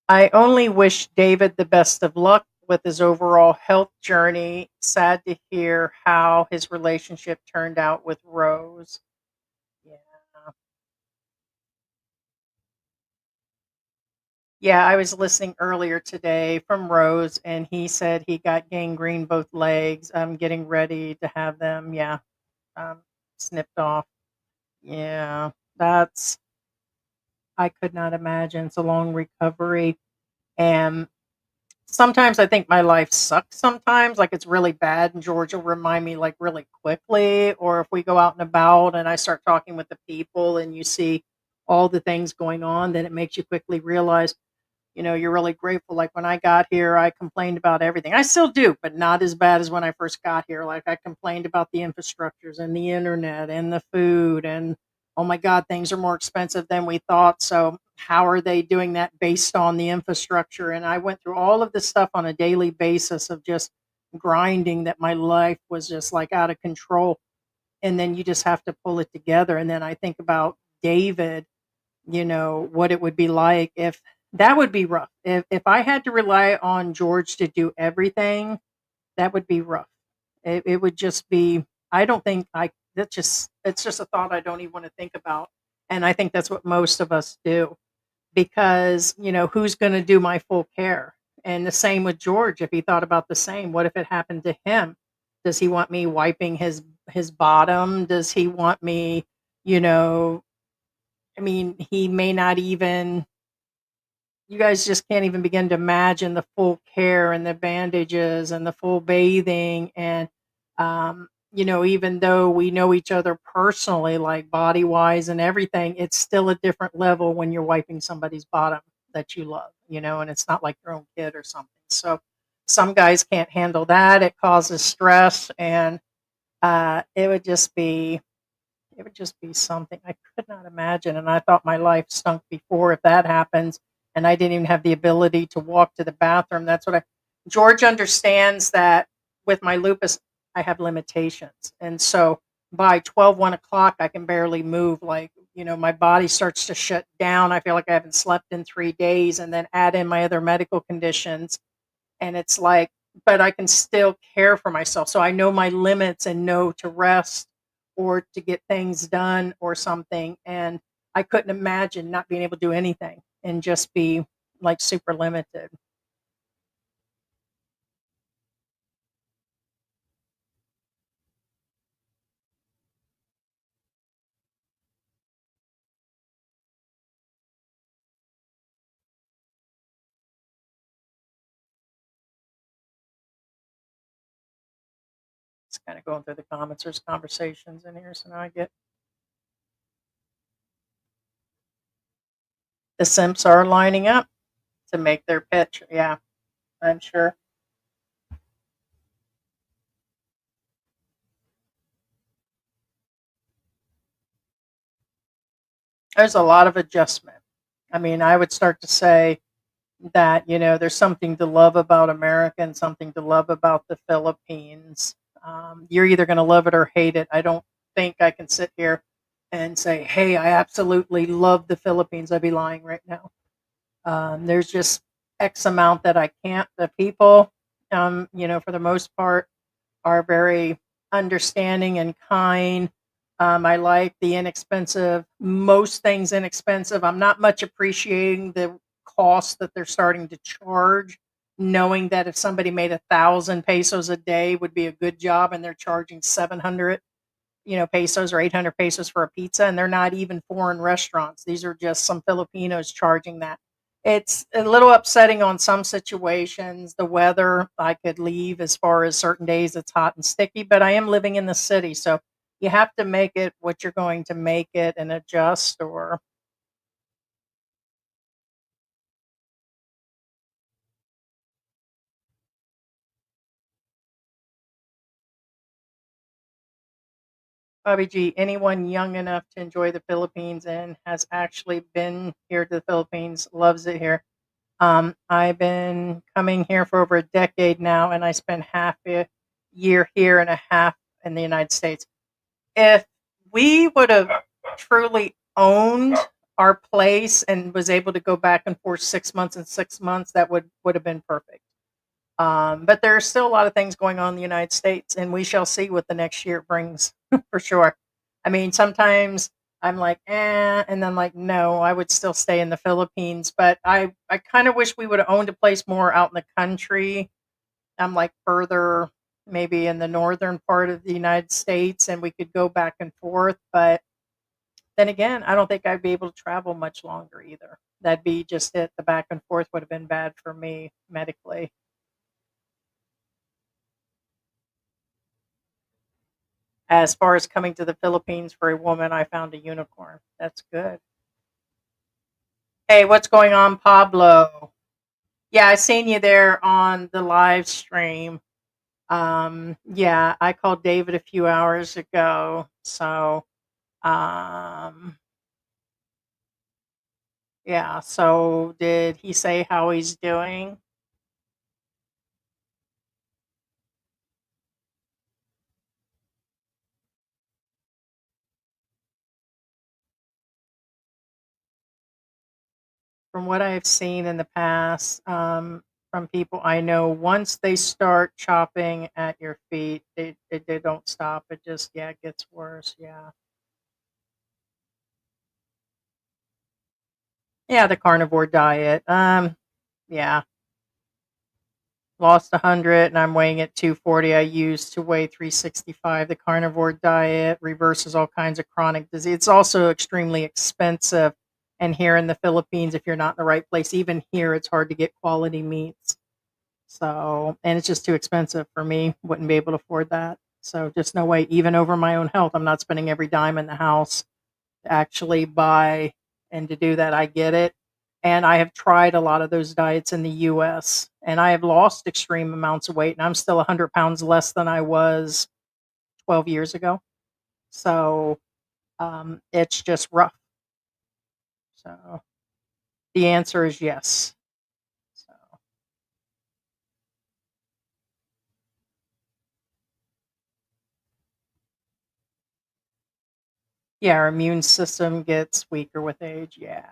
I only wish David the best of luck with his overall health journey. Sad to hear how his relationship turned out with Rose. Yeah. Yeah, I was listening earlier today from Rose, and he said he got gangrene both legs. I'm getting ready to have them, yeah, um, snipped off. Yeah, that's, I could not imagine. It's a long recovery. And sometimes I think my life sucks sometimes, like it's really bad, and George will remind me like really quickly. Or if we go out and about and I start talking with the people and you see all the things going on, then it makes you quickly realize, you're really grateful. Like when I got here, I complained about everything. I still do, but not as bad as when I first got here. Like I complained about the infrastructures and the internet and the food and oh my God, things are more expensive than we thought. So how are they doing that based on the infrastructure? And I went through all of this stuff on a daily basis of just grinding that my life was just like out of control. And then you just have to pull it together. And then I think about David, what it would be like if that would be rough. If I had to rely on George to do everything, that would be rough. It would just be, I don't think it's just a thought I don't even want to think about. And I think that's what most of us do because, who's going to do my full care? And the same with George. If he thought about the same, what if it happened to him? Does he want me wiping his bottom? Does he want me, you know, he may not even, you guys just can't even begin to imagine the full care and the bandages and the full bathing. And, even though we know each other personally, like body wise and everything, it's still a different level when you're wiping somebody's bottom that you love, and it's not like your own kid or something. So some guys can't handle that. It causes stress. And it would just be something I could not imagine, and I thought my life stunk before if that happens, and I didn't even have the ability to walk to the bathroom. That's what I George understands that with my lupus, I have limitations, and so by 1 o'clock, I can barely move. Like, my body starts to shut down. I feel like I haven't slept in 3 days, and then add in my other medical conditions, and it's like, but I can still care for myself. So I know my limits and know to rest or to get things done or something. And I couldn't imagine not being able to do anything and just be like super limited. It's kind of going through the comments. There's conversations in here. So now I get the simps are lining up to make their pitch. Yeah, I'm sure. There's a lot of adjustment. I would start to say that there's something to love about America and something to love about the Philippines. You're either going to love it or hate it. I don't think I can sit here and say, "Hey, I absolutely love the Philippines." I'd be lying right now. There's just X amount that I can't. The people, for the most part, are very understanding and kind. I like the inexpensive, most things inexpensive. I'm not much appreciating the cost that they're starting to charge, knowing that if somebody made 1,000 pesos a day would be a good job and they're charging 700, pesos or 800 pesos for a pizza, and they're not even foreign restaurants. These are just some Filipinos charging that. It's a little upsetting on some situations. The weather, I could leave as far as certain days it's hot and sticky, but I am living in the city, so you have to make it what you're going to make it and adjust. Or Bobby G, anyone young enough to enjoy the Philippines and has actually been here to the Philippines loves it here. I've been coming here for over a decade now, and I spent half a year here and a half in the United States. If we would have truly owned our place and was able to go back and forth 6 months and 6 months, that would have been perfect. But there are still a lot of things going on in the United States, and we shall see what the next year brings for sure. Sometimes I'm like, and then like, no, I would still stay in the Philippines, but I kind of wish we would have owned a place more out in the country. I'm like further, maybe in the northern part of the United States, and we could go back and forth. But then again, I don't think I'd be able to travel much longer either. That'd be just it. The back and forth would have been bad for me medically. As far as coming to the Philippines for a woman, I found a unicorn. That's good. Hey, what's going on, Pablo? Yeah, I seen you there on the live stream. Yeah, I called David a few hours ago. So, um, yeah. So, did he say how he's doing? From what I've seen in the past, from people I know, once they start chopping at your feet, they don't stop. It just, yeah, it gets worse. Yeah. Yeah, the carnivore diet. Yeah, lost 100 and I'm weighing at 240. I used to weigh 365. The carnivore diet reverses all kinds of chronic disease. It's also extremely expensive. And here in the Philippines, if you're not in the right place, even here, it's hard to get quality meats. So, and it's just too expensive for me. Wouldn't be able to afford that. So, just no way, even over my own health. I'm not spending every dime in the house to actually buy and to do that. I get it. And I have tried a lot of those diets in the US and I have lost extreme amounts of weight and I'm still 100 pounds less than I was 12 years ago. So it's just rough. So the answer is yes. So yeah, our immune system gets weaker with age. Yeah.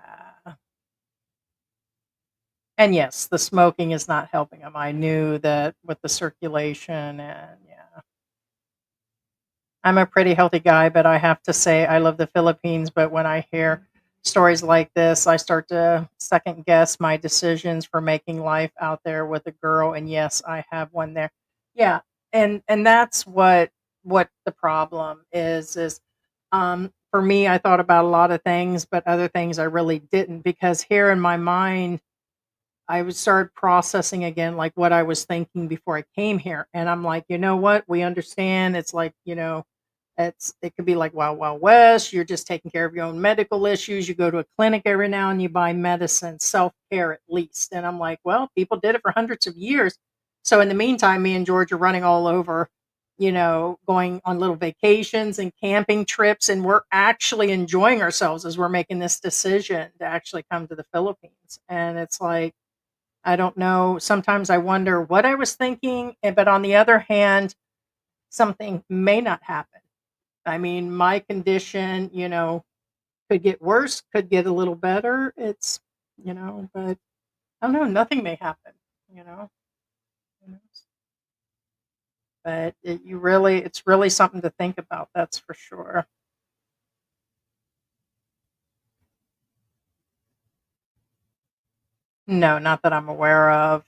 And yes, the smoking is not helping him. I knew that with the circulation and yeah. I'm a pretty healthy guy, but I have to say I love the Philippines. But when I hear stories like this, I start to second guess my decisions for making life out there with a girl. And yes, I have one there. Yeah, and that's what the problem is. Is for me, I thought about a lot of things, but other things I really didn't because here in my mind I would start processing again, like what I was thinking before I came here. And I'm like, you know what? We understand. It's like, it could be like Wild Wild West. You're just taking care of your own medical issues. You go to a clinic every now and you buy medicine, self care at least. And I'm like, well, people did it for hundreds of years. So in the meantime, me and George are running all over, going on little vacations and camping trips. And we're actually enjoying ourselves as we're making this decision to actually come to the Philippines. And it's like, I don't know. Sometimes I wonder what I was thinking, but on the other hand, something may not happen. I mean, my condition, could get worse, could get a little better. But I don't know. Nothing may happen, you know. Who knows? But it's really something to think about. That's for sure. No, not that I'm aware of.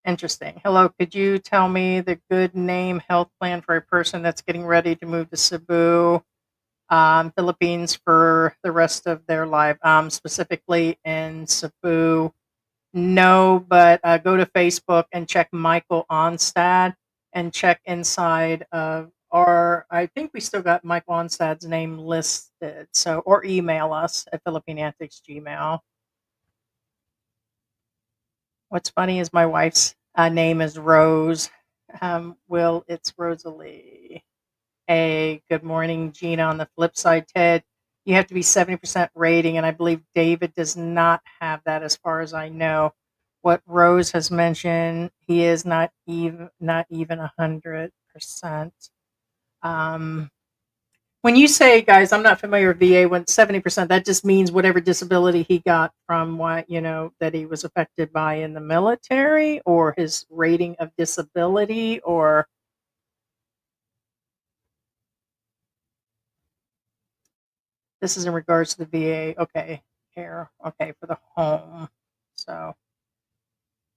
Interesting. Hello, could you tell me the good name health plan for a person that's getting ready to move to Cebu, Philippines for the rest of their life, specifically in Cebu? No, but go to Facebook and check Michael Onstad and check inside of our. I think we still got Michael Onstad's name listed. So, or email us at Philippine Antics Gmail. What's funny is my wife's name is Rose. Will, it's Rosalie. Hey, good morning, Gina. On the flip side, Ted, you have to be 70% rating, and I believe David does not have that as far as I know. What Rose has mentioned, he is not even 100%. Um, when you say, guys, I'm not familiar with VA, when 70%, that just means whatever disability he got from what, that he was affected by in the military or his rating of disability or this is in regards to the VA. Okay, care. Okay, for the home. So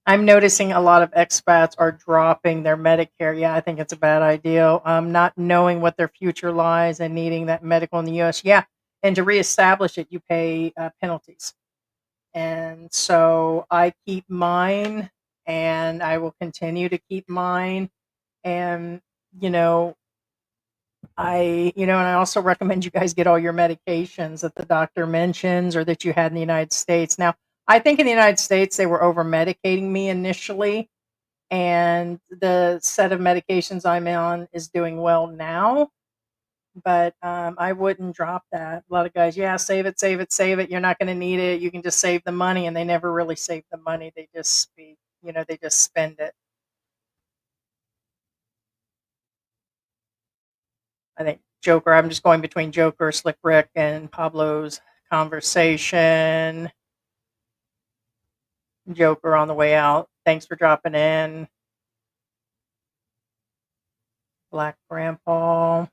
I'm noticing a lot of expats are dropping their Medicare. Yeah, I think it's a bad idea. Not knowing what their future lies and needing that medical in the U.S. Yeah, and to reestablish it, you pay penalties. And so I keep mine, and I will continue to keep mine. And, you know, and I also recommend you guys get all your medications that the doctor mentions or that you had in the United States. Now, I think in the United States, they were over medicating me initially, and the set of medications I'm on is doing well now. But I wouldn't drop that. A lot of guys, yeah, save it, save it, save it. You're not going to need it. You can just save the money, and they never really save the money. They just speak, they just spend it. I think Joker. I'm just going between Joker, Slick Rick, and Pablo's conversation. Joker on the way out. Thanks for dropping in. Black Grandpa.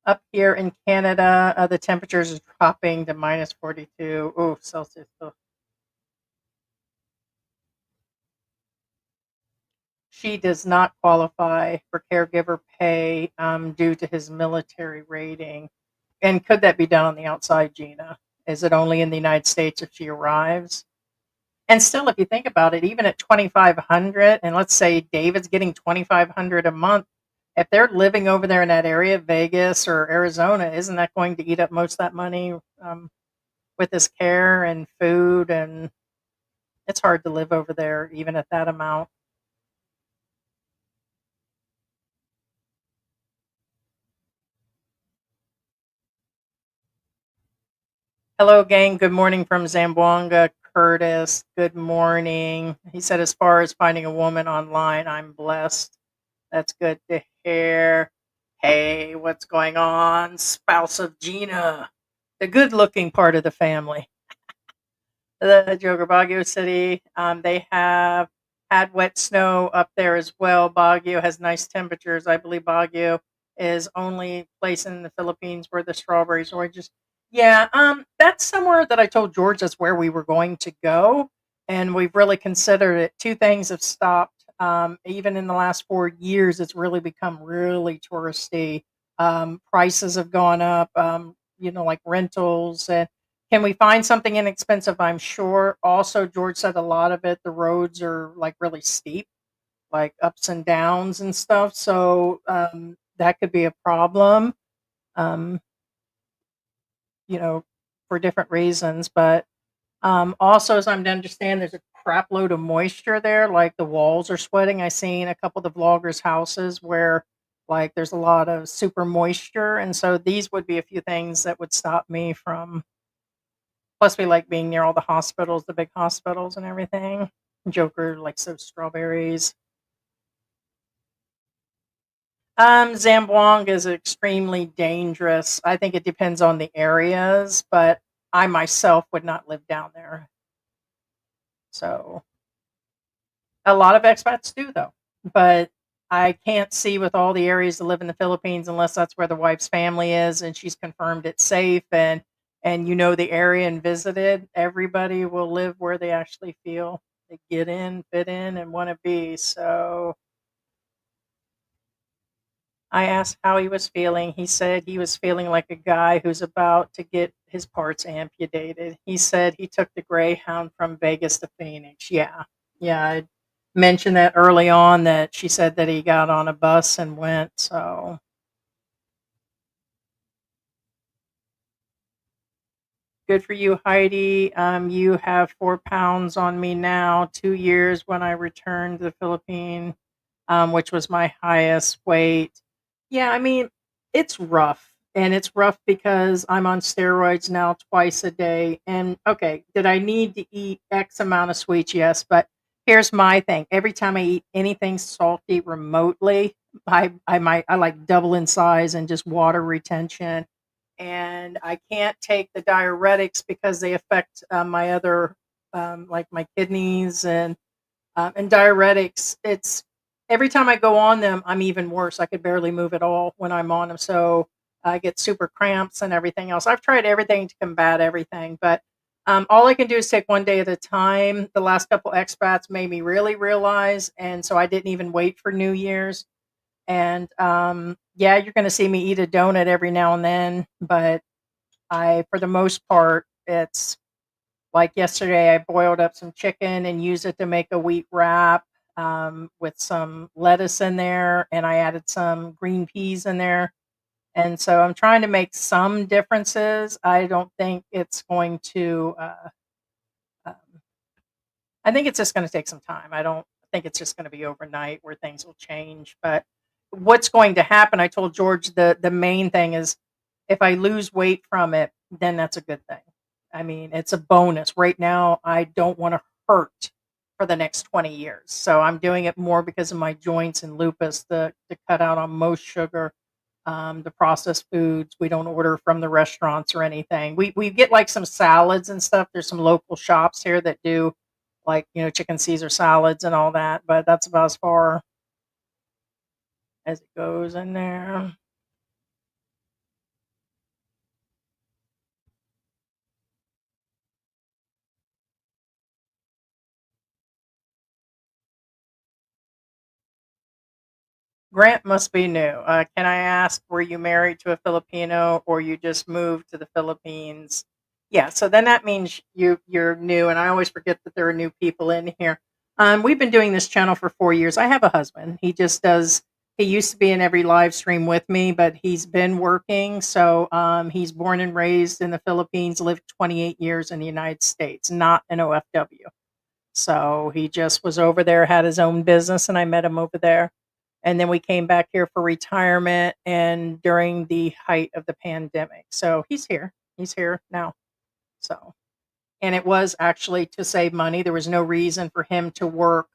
Up here in Canada, the temperatures is dropping to minus 42. Oh, Celsius. Oh. She does not qualify for caregiver pay due to his military rating. And could that be done on the outside, Gina? Is it only in the United States if she arrives? And still, if you think about it, even at 2,500, and let's say David's getting 2,500 a month, if they're living over there in that area, Vegas or Arizona, isn't that going to eat up most of that money with his care and food? And it's hard to live over there even at that amount. Hello, gang. Good morning from Zamboanga. Curtis, good morning. He said, as far as finding a woman online, I'm blessed. That's good to hear. Hey, what's going on? Spouse of Gina, the good looking part of the family. The Joker Baguio City, they have had wet snow up there as well. Baguio has nice temperatures. I believe Baguio is only place in the Philippines where the strawberries, oranges. Yeah, that's somewhere that I told George that's where we were going to go, and we've really considered it. Two things have stopped. Even in the last 4 years, it's really become really touristy. Prices have gone up. Like rentals, and can we find something inexpensive? I'm sure. Also, George said a lot of it, the roads are like really steep, like ups and downs and stuff. So that could be a problem, um, you know, for different reasons. But also, as I'm to understand, there's a crap load of moisture there. Like the walls are sweating. I seen a couple of the vloggers' houses where like there's a lot of super moisture. And so these would be a few things that would stop me from. Plus, we like being near all the hospitals, the big hospitals and everything. Joker likes those strawberries. Zamboanga is extremely dangerous. I think it depends on the areas, but I myself would not live down there. So a lot of expats do, though. But I can't see with all the areas to live in the Philippines unless that's where the wife's family is and she's confirmed it's safe and the area and visited. Everybody will live where they actually feel they get in, fit in, and want to be. So I asked how he was feeling. He said he was feeling like a guy who's about to get his parts amputated. He said he took the Greyhound from Vegas to Phoenix. Yeah. Yeah. I mentioned that early on that she said that he got on a bus and went. So good for you, Heidi. You have 4 pounds on me now. 2 years when I returned to the Philippines, which was my highest weight. Yeah, I mean, it's rough. And it's rough because I'm on steroids now twice a day. And okay, did I need to eat X amount of sweets? Yes. But here's my thing. Every time I eat anything salty remotely, I like double in size and just water retention. And I can't take the diuretics because they affect my other, like my kidneys and diuretics. It's every time I go on them, I'm even worse. I could barely move at all when I'm on them. So I get super cramps and everything else. I've tried everything to combat everything, but all I can do is take one day at a time. The last couple expats made me really realize, and so I didn't even wait for New Year's. And yeah, you're going to see me eat a donut every now and then, but for the most part, it's Like yesterday, I boiled up some chicken and used it to make a wheat wrap with some lettuce in there, and I added some green peas in there. And so I'm trying to make some differences. I don't think it's going to. Um, I think it's just going to take some time. I don't think it's just going to be overnight where things will change. But what's going to happen? I told George the main thing is if I lose weight from it, then that's a good thing. I mean, it's a bonus. Right now, I don't want to hurt for the next 20 years. So I'm doing it more because of my joints and lupus to cut out on most sugar, the processed foods. We don't order from the restaurants or anything. We get like some salads and stuff. There's some local shops here that do like, chicken Caesar salads and all that, but that's about as far as it goes in there. Grant must be new. Can I ask, were you married to a Filipino or you just moved to the Philippines? Yeah, so then that means you're new, and I always forget that there are new people in here. We've been doing this channel for 4 years. I have a husband. He just does. He used to be in every live stream with me, but he's been working. So he's born and raised in the Philippines, lived 28 years in the United States, not an OFW. So he just was over there, had his own business, and I met him over there. And then we came back here for retirement and during the height of the pandemic. So he's here. He's here now. So, and it was actually to save money. There was no reason for him to work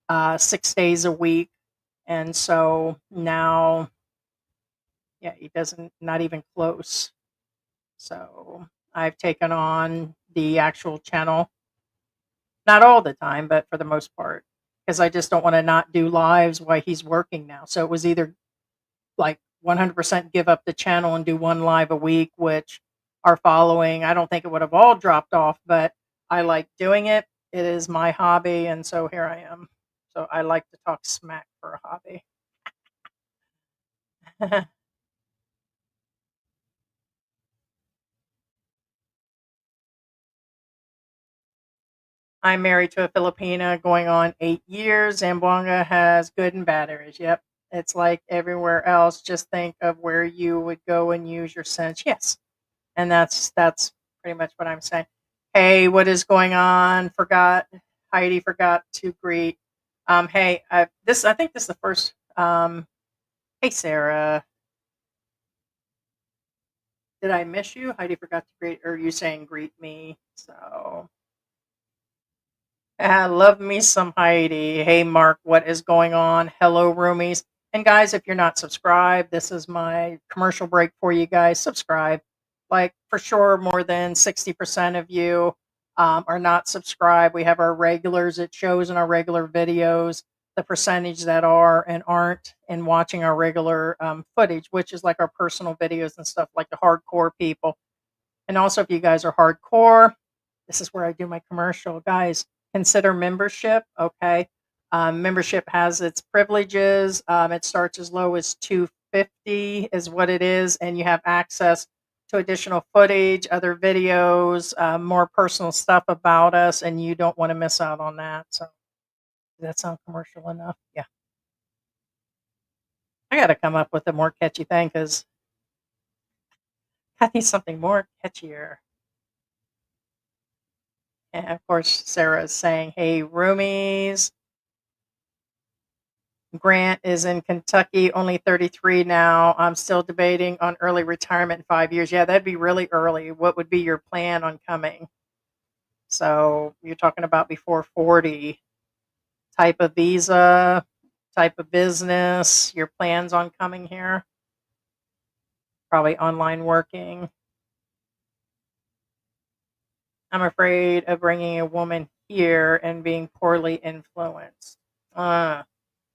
6 days a week. And so now, yeah, he doesn't, not even close. So I've taken on the actual channel, not all the time, but for the most part, because I just don't want to not do lives while he's working now. So it was either like 100% give up the channel and do one live a week, which our following, I don't think it would have all dropped off, but I like doing it. It is my hobby. And so here I am. So I like to talk smack for a hobby. I'm married to a Filipina going on 8 years. Zamboanga has good and bad areas. Yep. It's like everywhere else. Just think of where you would go and use your sense. Yes. And that's pretty much what I'm saying. Hey, what is going on? Heidi forgot to greet. Hey, I think this is the first. Hey, Sarah, did I miss you? Heidi forgot to greet, or are you saying greet me? So, love me some Heidi. Hey, Mark, what is going on? Hello, roomies. And guys, if you're not subscribed, this is my commercial break for you guys. Subscribe. Like, for sure, more than 60% of you are not subscribed. We have our regulars. It shows in our regular videos the percentage that are and aren't and watching our regular footage, which is like our personal videos and stuff, like the hardcore people. And also, if you guys are hardcore, this is where I do my commercial. Guys, consider membership. Okay. Membership has its privileges. It starts as low as $250 is what it is. And you have access to additional footage, other videos, more personal stuff about us. And you don't want to miss out on that. So does that sound commercial enough? Yeah. I got to come up with a more catchy thing because I need something more catchier. And of course, Sarah is saying, hey, roomies. Grant is in Kentucky, only 33 now. I'm still debating on early retirement in 5 years. Yeah, that'd be really early. What would be your plan on coming? So you're talking about before 40, type of visa, type of business, your plans on coming here? Probably online working. I'm afraid of bringing a woman here and being poorly influenced.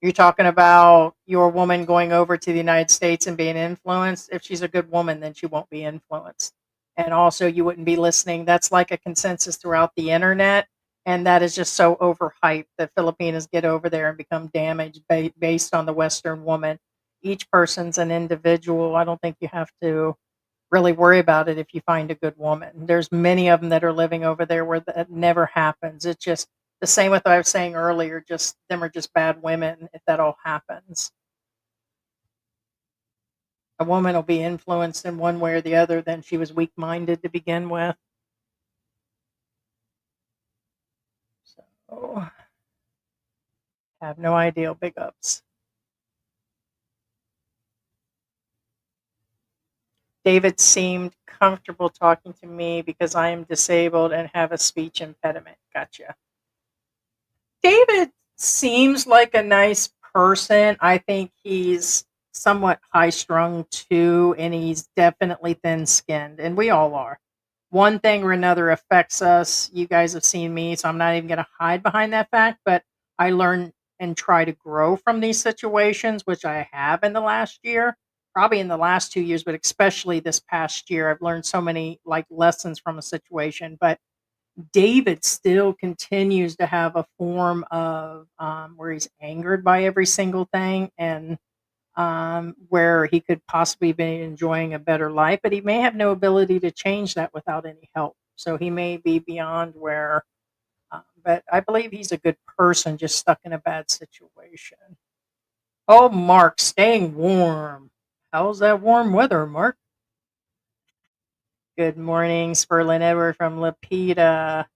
You're talking about your woman going over to the United States and being influenced. If she's a good woman, then she won't be influenced. And also, you wouldn't be listening. That's like a consensus throughout the internet. And that is just so overhyped that Filipinos get over there and become damaged based on the Western woman. Each person's an individual. I don't think you have to really worry about it if you find a good woman. There's many of them that are living over there where that never happens. It's just the same with what I was saying earlier, just them are just bad women if that all happens. A woman will be influenced in one way or the other, then she was weak-minded to begin with. So, have no idea. Big ups. David seemed comfortable talking to me because I am disabled and have a speech impediment. Gotcha. David seems like a nice person. I think he's somewhat high strung too, and he's definitely thin skinned, and we all are. One thing or another affects us. You guys have seen me, so I'm not even going to hide behind that fact, but I learn and try to grow from these situations, which I have in the last year, probably in the last 2 years, but especially this past year. I've learned so many like lessons from a situation, but David still continues to have a form of where he's angered by every single thing and where he could possibly be enjoying a better life, but he may have no ability to change that without any help. So he may be beyond where, but I believe he's a good person just stuck in a bad situation. Oh, Mark, staying warm. How's that warm weather, Mark? Good morning, Sperlin Edward from Lapita.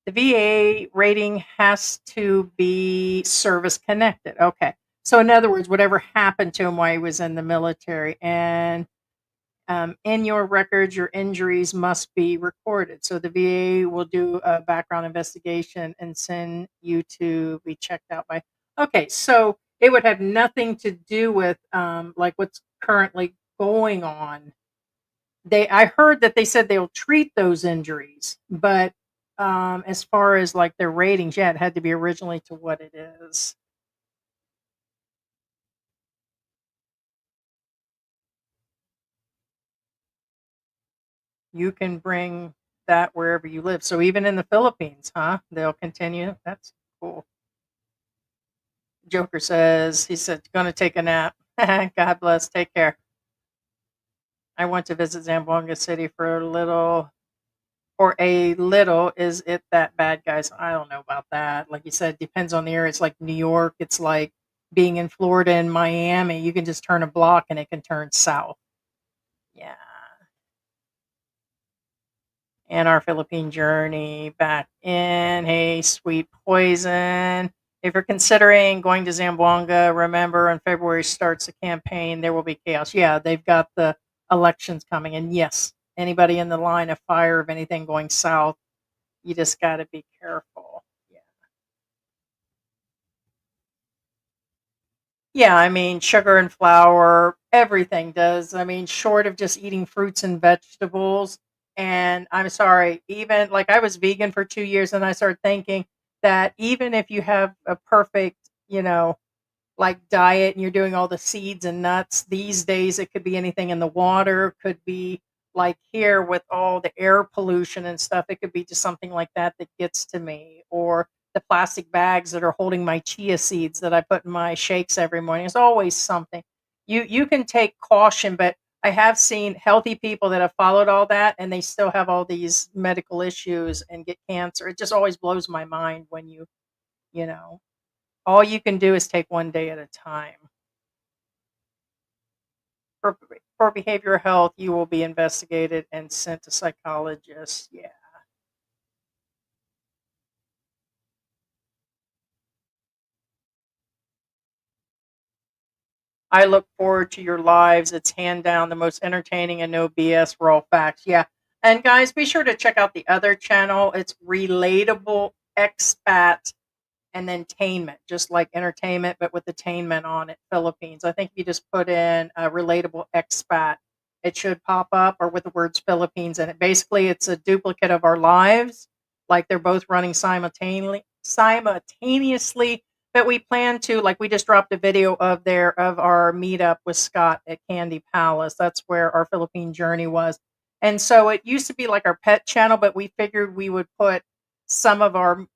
The VA rating has to be service connected. Okay. So, in other words, whatever happened to him while he was in the military, and in your records, your injuries must be recorded. So, the VA will do a background investigation and send you to be checked out by. Okay. So, it would have nothing to do with like what's currently going on. I heard that they said they'll treat those injuries, but as far as like their ratings, yeah, it had to be originally to what it is. You can bring that wherever you live. So even in the Philippines, huh? They'll continue. That's cool. Joker says he said gonna take a nap. God bless. Take care. I went to visit Zamboanga City for a little. For a little, is it that bad, guys? I don't know about that. Like you said, depends on the area. It's like New York. It's like being in Florida and Miami. You can just turn a block and it can turn south. Yeah. And our Philippine journey back in. Hey, sweet poison. If you're considering going to Zamboanga, remember in February starts the campaign. There will be chaos. Yeah, they've got the elections coming. And yes, anybody in the line of fire of anything going south, you just got to be careful. Yeah. Yeah, I mean, sugar and flour, everything does. I mean, short of just eating fruits and vegetables. And I'm sorry, even like I was vegan for 2 years and I started thinking that even if you have a perfect, like diet and you're doing all the seeds and nuts, these days it could be anything in the water, could be like here with all the air pollution and stuff, it could be just something like that that gets to me, or the plastic bags that are holding my chia seeds that I put in my shakes every morning. It's always something. You can take caution, but I have seen healthy people that have followed all that and they still have all these medical issues and get cancer. It just always blows my mind when you know, all you can do is take one day at a time. For, for behavioral health, you will be investigated and sent to psychologists. Yeah. I look forward to your lives. It's hand down the most entertaining and no BS raw facts. Yeah. And guys, be sure to check out the other channel. It's Relatable Expat and then tainment, just like entertainment, but with the tainment on it, Philippines. I think if you just put in relatable expat, it should pop up, or with the words Philippines in it. Basically, it's a duplicate of our lives, like they're both running simultaneously. But we plan to, like, we just dropped a video of our meetup with Scott at Candy Palace. That's where our Philippine journey was. And so it used to be like our pet channel, but we figured we would put some of our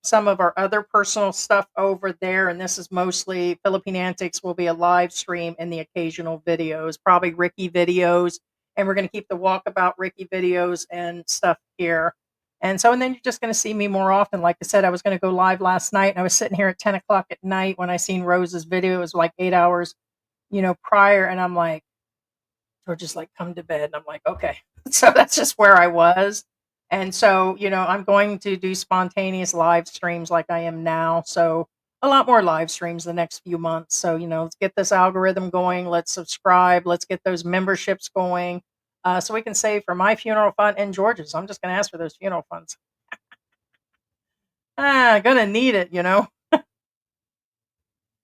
other personal stuff over there, and this is mostly Philippine Antics will be a live stream and the occasional videos, probably Ricky videos and we're going to keep the Walkabout Ricky videos and stuff here. And then you're just going to see me more often. Like I said, I was going to go live last night, and I was sitting here at 10 o'clock at night when I seen Rose's video. It was like 8 hours, prior. And I'm like, or just like come to bed. And I'm like, okay. So that's just where I was. And so, I'm going to do spontaneous live streams like I am now. So a lot more live streams the next few months. So, let's get this algorithm going. Let's subscribe. Let's get those memberships going. So we can save for my funeral fund and George's. I'm just going to ask for those funeral funds. Gonna need it, The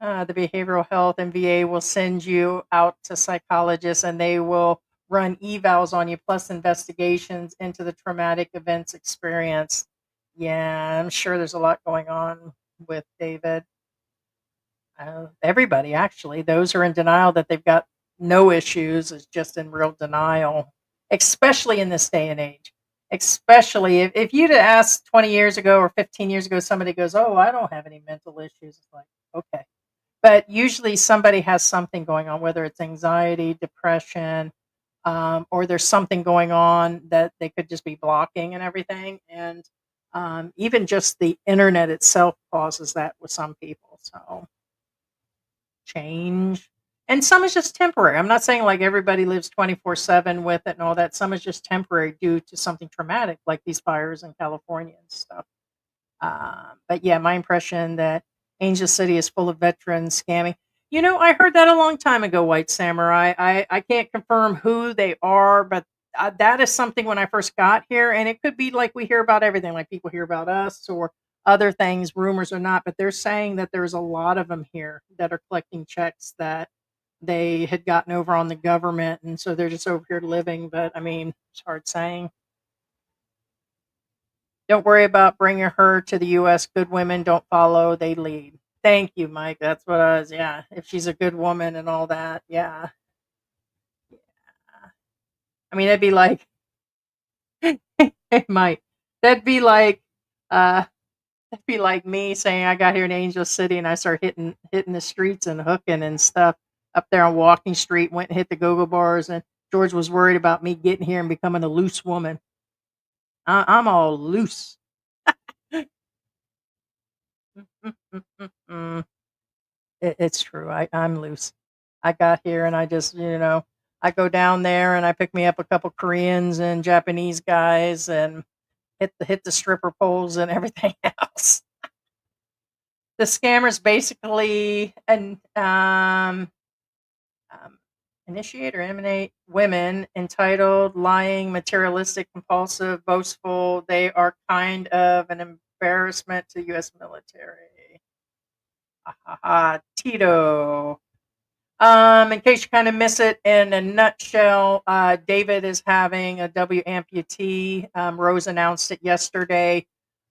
behavioral health and VA will send you out to psychologists, and they will run evals on you, plus investigations into the traumatic events experience. Yeah, I'm sure there's a lot going on with David. Everybody, actually. Those who are in denial that they've got no issues is just in real denial, especially in this day and age. Especially if you'd have asked 20 years ago or 15 years ago, somebody goes, oh, I don't have any mental issues. It's like, okay. But usually somebody has something going on, whether it's anxiety, depression, or there's something going on that they could just be blocking and everything. And even just the internet itself causes that with some people. So change. And some is just temporary. I'm not saying like everybody lives 24/7 with it and all that. Some is just temporary due to something traumatic, like these fires in California and stuff. But yeah, my impression that Angel City is full of veterans scamming. I heard that a long time ago, White Samurai. I can't confirm who they are, but that is something when I first got here. And it could be like we hear about everything, like people hear about us or other things, rumors or not. But they're saying that there's a lot of them here that are collecting checks that they had gotten over on the government. And so they're just over here living. But I mean, it's hard saying. Don't worry about bringing her to the U.S. Good women don't follow, they lead. Thank you, Mike. That's what I was, yeah. If she's a good woman and all that, yeah. I mean, that'd be like, Mike, that'd be like, uh, that'd be like me saying I got here in Angel City and I start hitting the streets and hooking and stuff up there on Walking Street, went and hit the go-go bars, and George was worried about me getting here and becoming a loose woman. I'm all loose. It's true. I'm loose. I got here and I just, I go down there and I pick me up a couple Koreans and Japanese guys and hit the stripper poles and everything else. The scammers basically initiate or emanate women entitled, lying, materialistic, compulsive, boastful. They are kind of an embarrassment to the U.S. military. Tito. In case you kind of miss it, in a nutshell, David is having a W amputee. Rose announced it yesterday.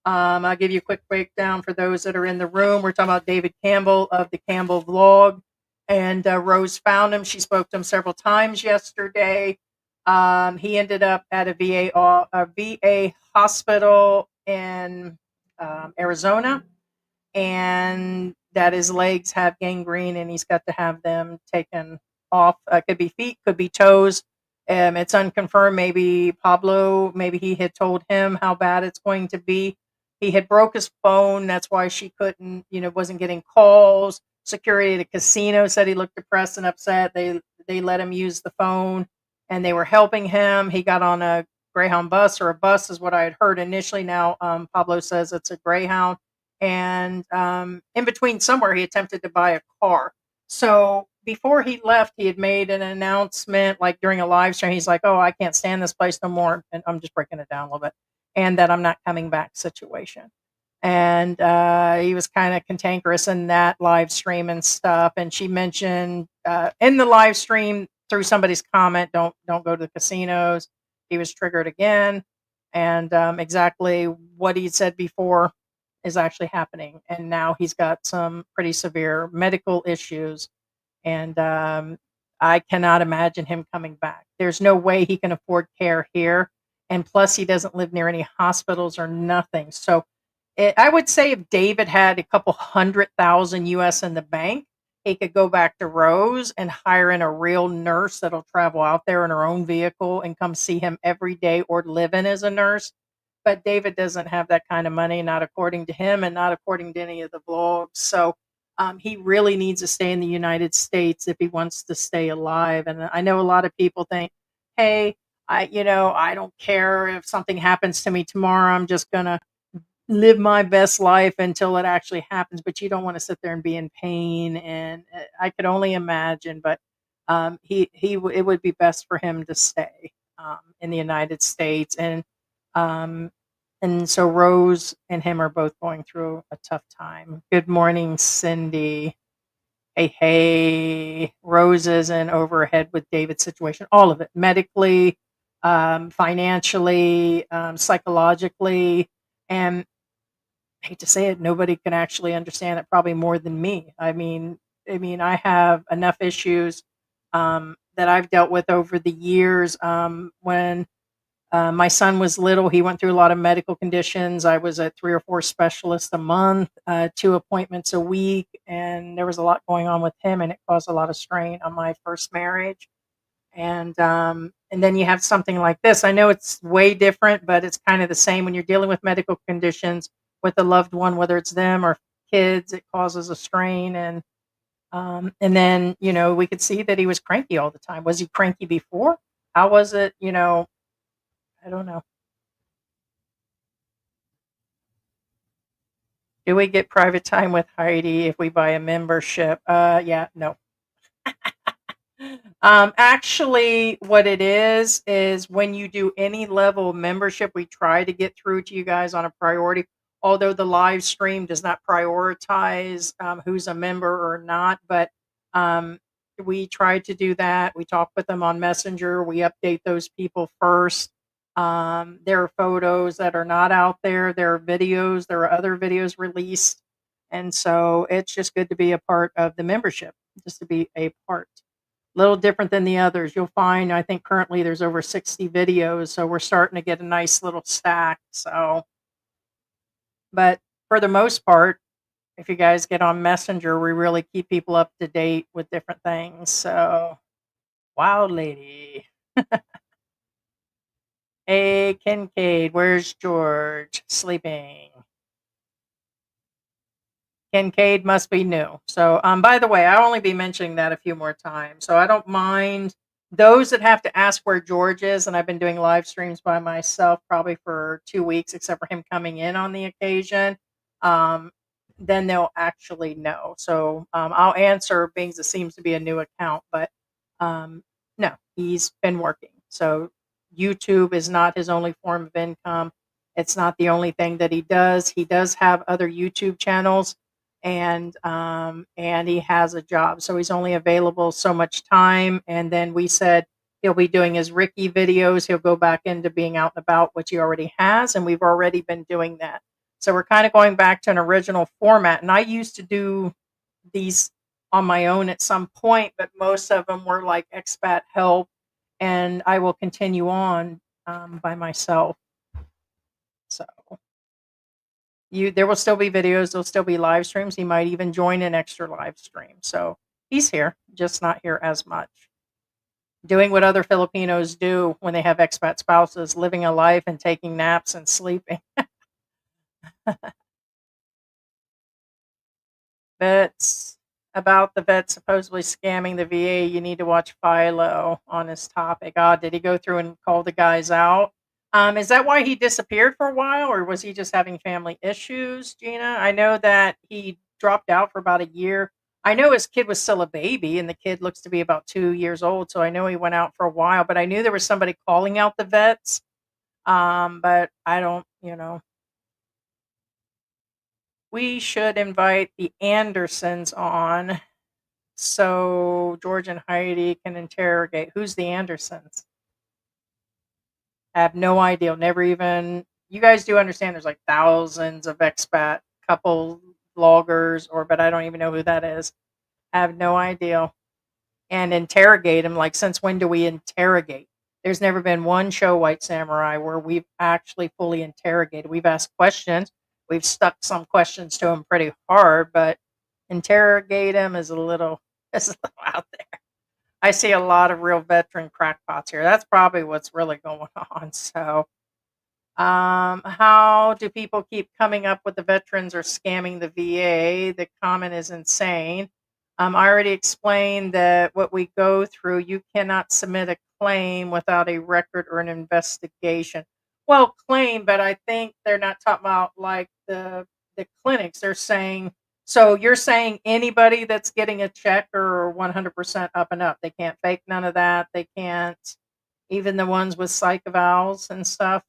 I'll give you a quick breakdown for those that are in the room. We're talking about David Campbell of the Campbell Vlog, and Rose found him. She spoke to him several times yesterday. He ended up at a VA hospital in Arizona, and that his legs have gangrene and he's got to have them taken off. Could be feet, could be toes. It's unconfirmed. Maybe Pablo, maybe he had told him how bad it's going to be. He had broke his phone. That's why she couldn't, wasn't getting calls. Security at the casino said he looked depressed and upset. They let him use the phone and they were helping him. He got on a Greyhound bus, or a bus is what I had heard initially. Now Pablo says it's a Greyhound. And in between somewhere, he attempted to buy a car. So before he left, he had made an announcement, like during a live stream. He's like, oh, I can't stand this place no more. And I'm just breaking it down a little bit. And that I'm not coming back situation. And he was kind of cantankerous in that live stream and stuff. And she mentioned in the live stream through somebody's comment, don't go to the casinos. He was triggered again. And exactly what he said before is actually happening, and now he's got some pretty severe medical issues, and I cannot imagine him coming back. There's no way he can afford care here, and plus he doesn't live near any hospitals or nothing. So I would say if David had a couple $100,000 US in the bank, he could go back to Rose and hire in a real nurse that'll travel out there in her own vehicle and come see him every day or live in as a nurse. But David doesn't have that kind of money, not according to him and not according to any of the vlogs. So he really needs to stay in the United States if he wants to stay alive. And I know a lot of people think, hey, I don't care if something happens to me tomorrow. I'm just gonna live my best life until it actually happens. But you don't want to sit there and be in pain. And I could only imagine. But it would be best for him to stay in the United States. Um, and so Rose and him are both going through a tough time. Good morning, Cindy. Hey, hey. Rose is in overhead with David's situation. All of it, medically, financially, psychologically, and I hate to say it, nobody can actually understand it probably more than me. I mean, I have enough issues that I've dealt with over the years. When my son was little, he went through a lot of medical conditions. I was at 3 or 4 specialists a month, 2 appointments a week, and there was a lot going on with him, and it caused a lot of strain on my first marriage. And then you have something like this. I know it's way different, but it's kind of the same when you're dealing with medical conditions with a loved one, whether it's them or kids. It causes a strain, and then we could see that he was cranky all the time. Was he cranky before? How was it? I don't know. Do we get private time with Heidi if we buy a membership? Yeah, no. Actually, what it is when you do any level of membership, we try to get through to you guys on a priority. Although the live stream does not prioritize who's a member or not, but we try to do that. We talk with them on Messenger. We update those people first. There are photos that are not out there. There are videos. There are other videos released, and so it's just good to be a part of the membership, just to be a part little different than the others. You'll find, I think currently there's over 60 videos, so we're starting to get a nice little stack. So, but for the most part, if you guys get on Messenger, we really keep people up to date with different things. So, wow, lady. Hey, Kincaid, where's George? Sleeping. Kincaid must be new. So, by the way, I'll only be mentioning that a few more times. So I don't mind those that have to ask where George is. And I've been doing live streams by myself probably for 2 weeks, except for him coming in on the occasion. Um, then they'll actually know. So I'll answer being it seems to be a new account, but no, he's been working. So YouTube is not his only form of income. It's not the only thing that he does. He does have other YouTube channels and he has a job, so he's only available so much time. And then we said he'll be doing his Ricky videos. He'll go back into being out and about, which he already has, and we've already been doing that. So we're kind of going back to an original format. And I used to do these on my own at some point, but most of them were like expat help, and I will continue on by myself. So there will still be videos, there'll still be live streams. He might even join an extra live stream. So he's here, just not here as much. Doing what other Filipinos do when they have expat spouses, living a life and taking naps and sleeping. Vets about the vet supposedly scamming the VA. You need to watch Philo on this topic. Did he go through and call the guys out? Is that why he disappeared for a while, or was he just having family issues, Gina? I know that he dropped out for about a year. I know his kid was still a baby, and the kid looks to be about 2 years old. So I know he went out for a while, but I knew there was somebody calling out the vets. But I don't. We should invite the Andersons on so George and Heidi can interrogate. Who's the Andersons? I have no idea. Never even. You guys do understand there's like thousands of expat couple vloggers, but I don't even know who that is. I have no idea. And interrogate them. Like, since when do we interrogate? There's never been one show, White Samurai, where we've actually fully interrogated. We've asked questions. We've stuck some questions to them pretty hard, but interrogate him is a little, is a little out there. I see a lot of real veteran crackpots here. That's probably what's really going on. So, how do people keep coming up with the veterans or scamming the VA? The comment is insane. I already explained that what we go through, you cannot submit a claim without a record or an investigation. Well, claim, but I think they're not talking about like the clinics. They're saying, so you're saying anybody that's getting a check or 100% up and up, they can't fake none of that. They can't, even the ones with psych evals and stuff.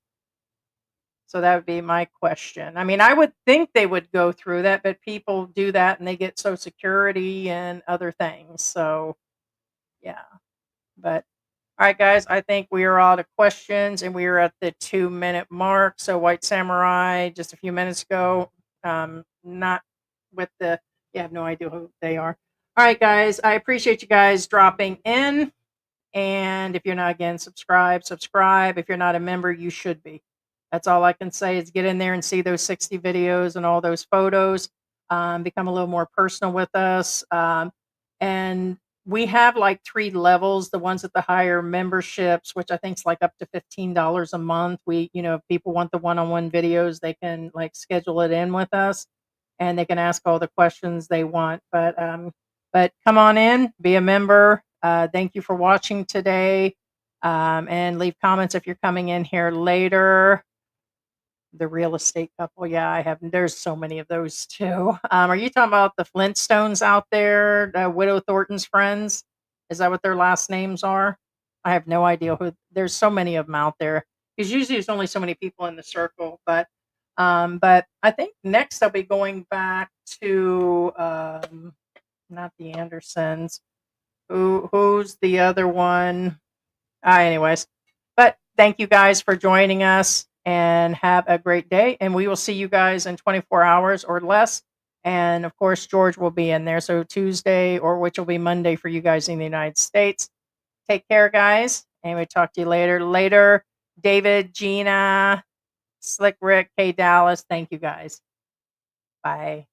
So that would be my question. I mean, I would think they would go through that, but people do that and they get Social Security and other things. So, yeah. But all right, guys, I think we are out of questions and we are at the 2-minute mark. So, White Samurai, just a few minutes ago, not with the, you have no idea who they are. All right, guys, I appreciate you guys dropping in. And if you're not, again, subscribe. If you're not a member, you should be. That's all I can say is get in there and see those 60 videos and all those photos. Become a little more personal with us. And we have like 3 levels. The ones at the higher memberships, which I think is like up to $15 a month. We, if people want the one-on-one videos, they can like schedule it in with us and they can ask all the questions they want. But come on in, be a member. Thank you for watching today. And leave comments if you're coming in here later. The real estate couple. Yeah, I have. There's so many of those too. Are you talking about the Flintstones out there? Widow Thornton's friends? Is that what their last names are? I have no idea who. There's so many of them out there. Because usually there's only so many people in the circle. But I think next I'll be going back to not the Andersons. Who's the other one? Anyways, but thank you guys for joining us and have a great day. And we will see you guys in 24 hours or less. And of course, George will be in there. So Tuesday, or which will be Monday for you guys in the United States. Take care, guys. And we'll talk to you later. Later, David, Gina, Slick Rick, K Dallas. Thank you guys. Bye.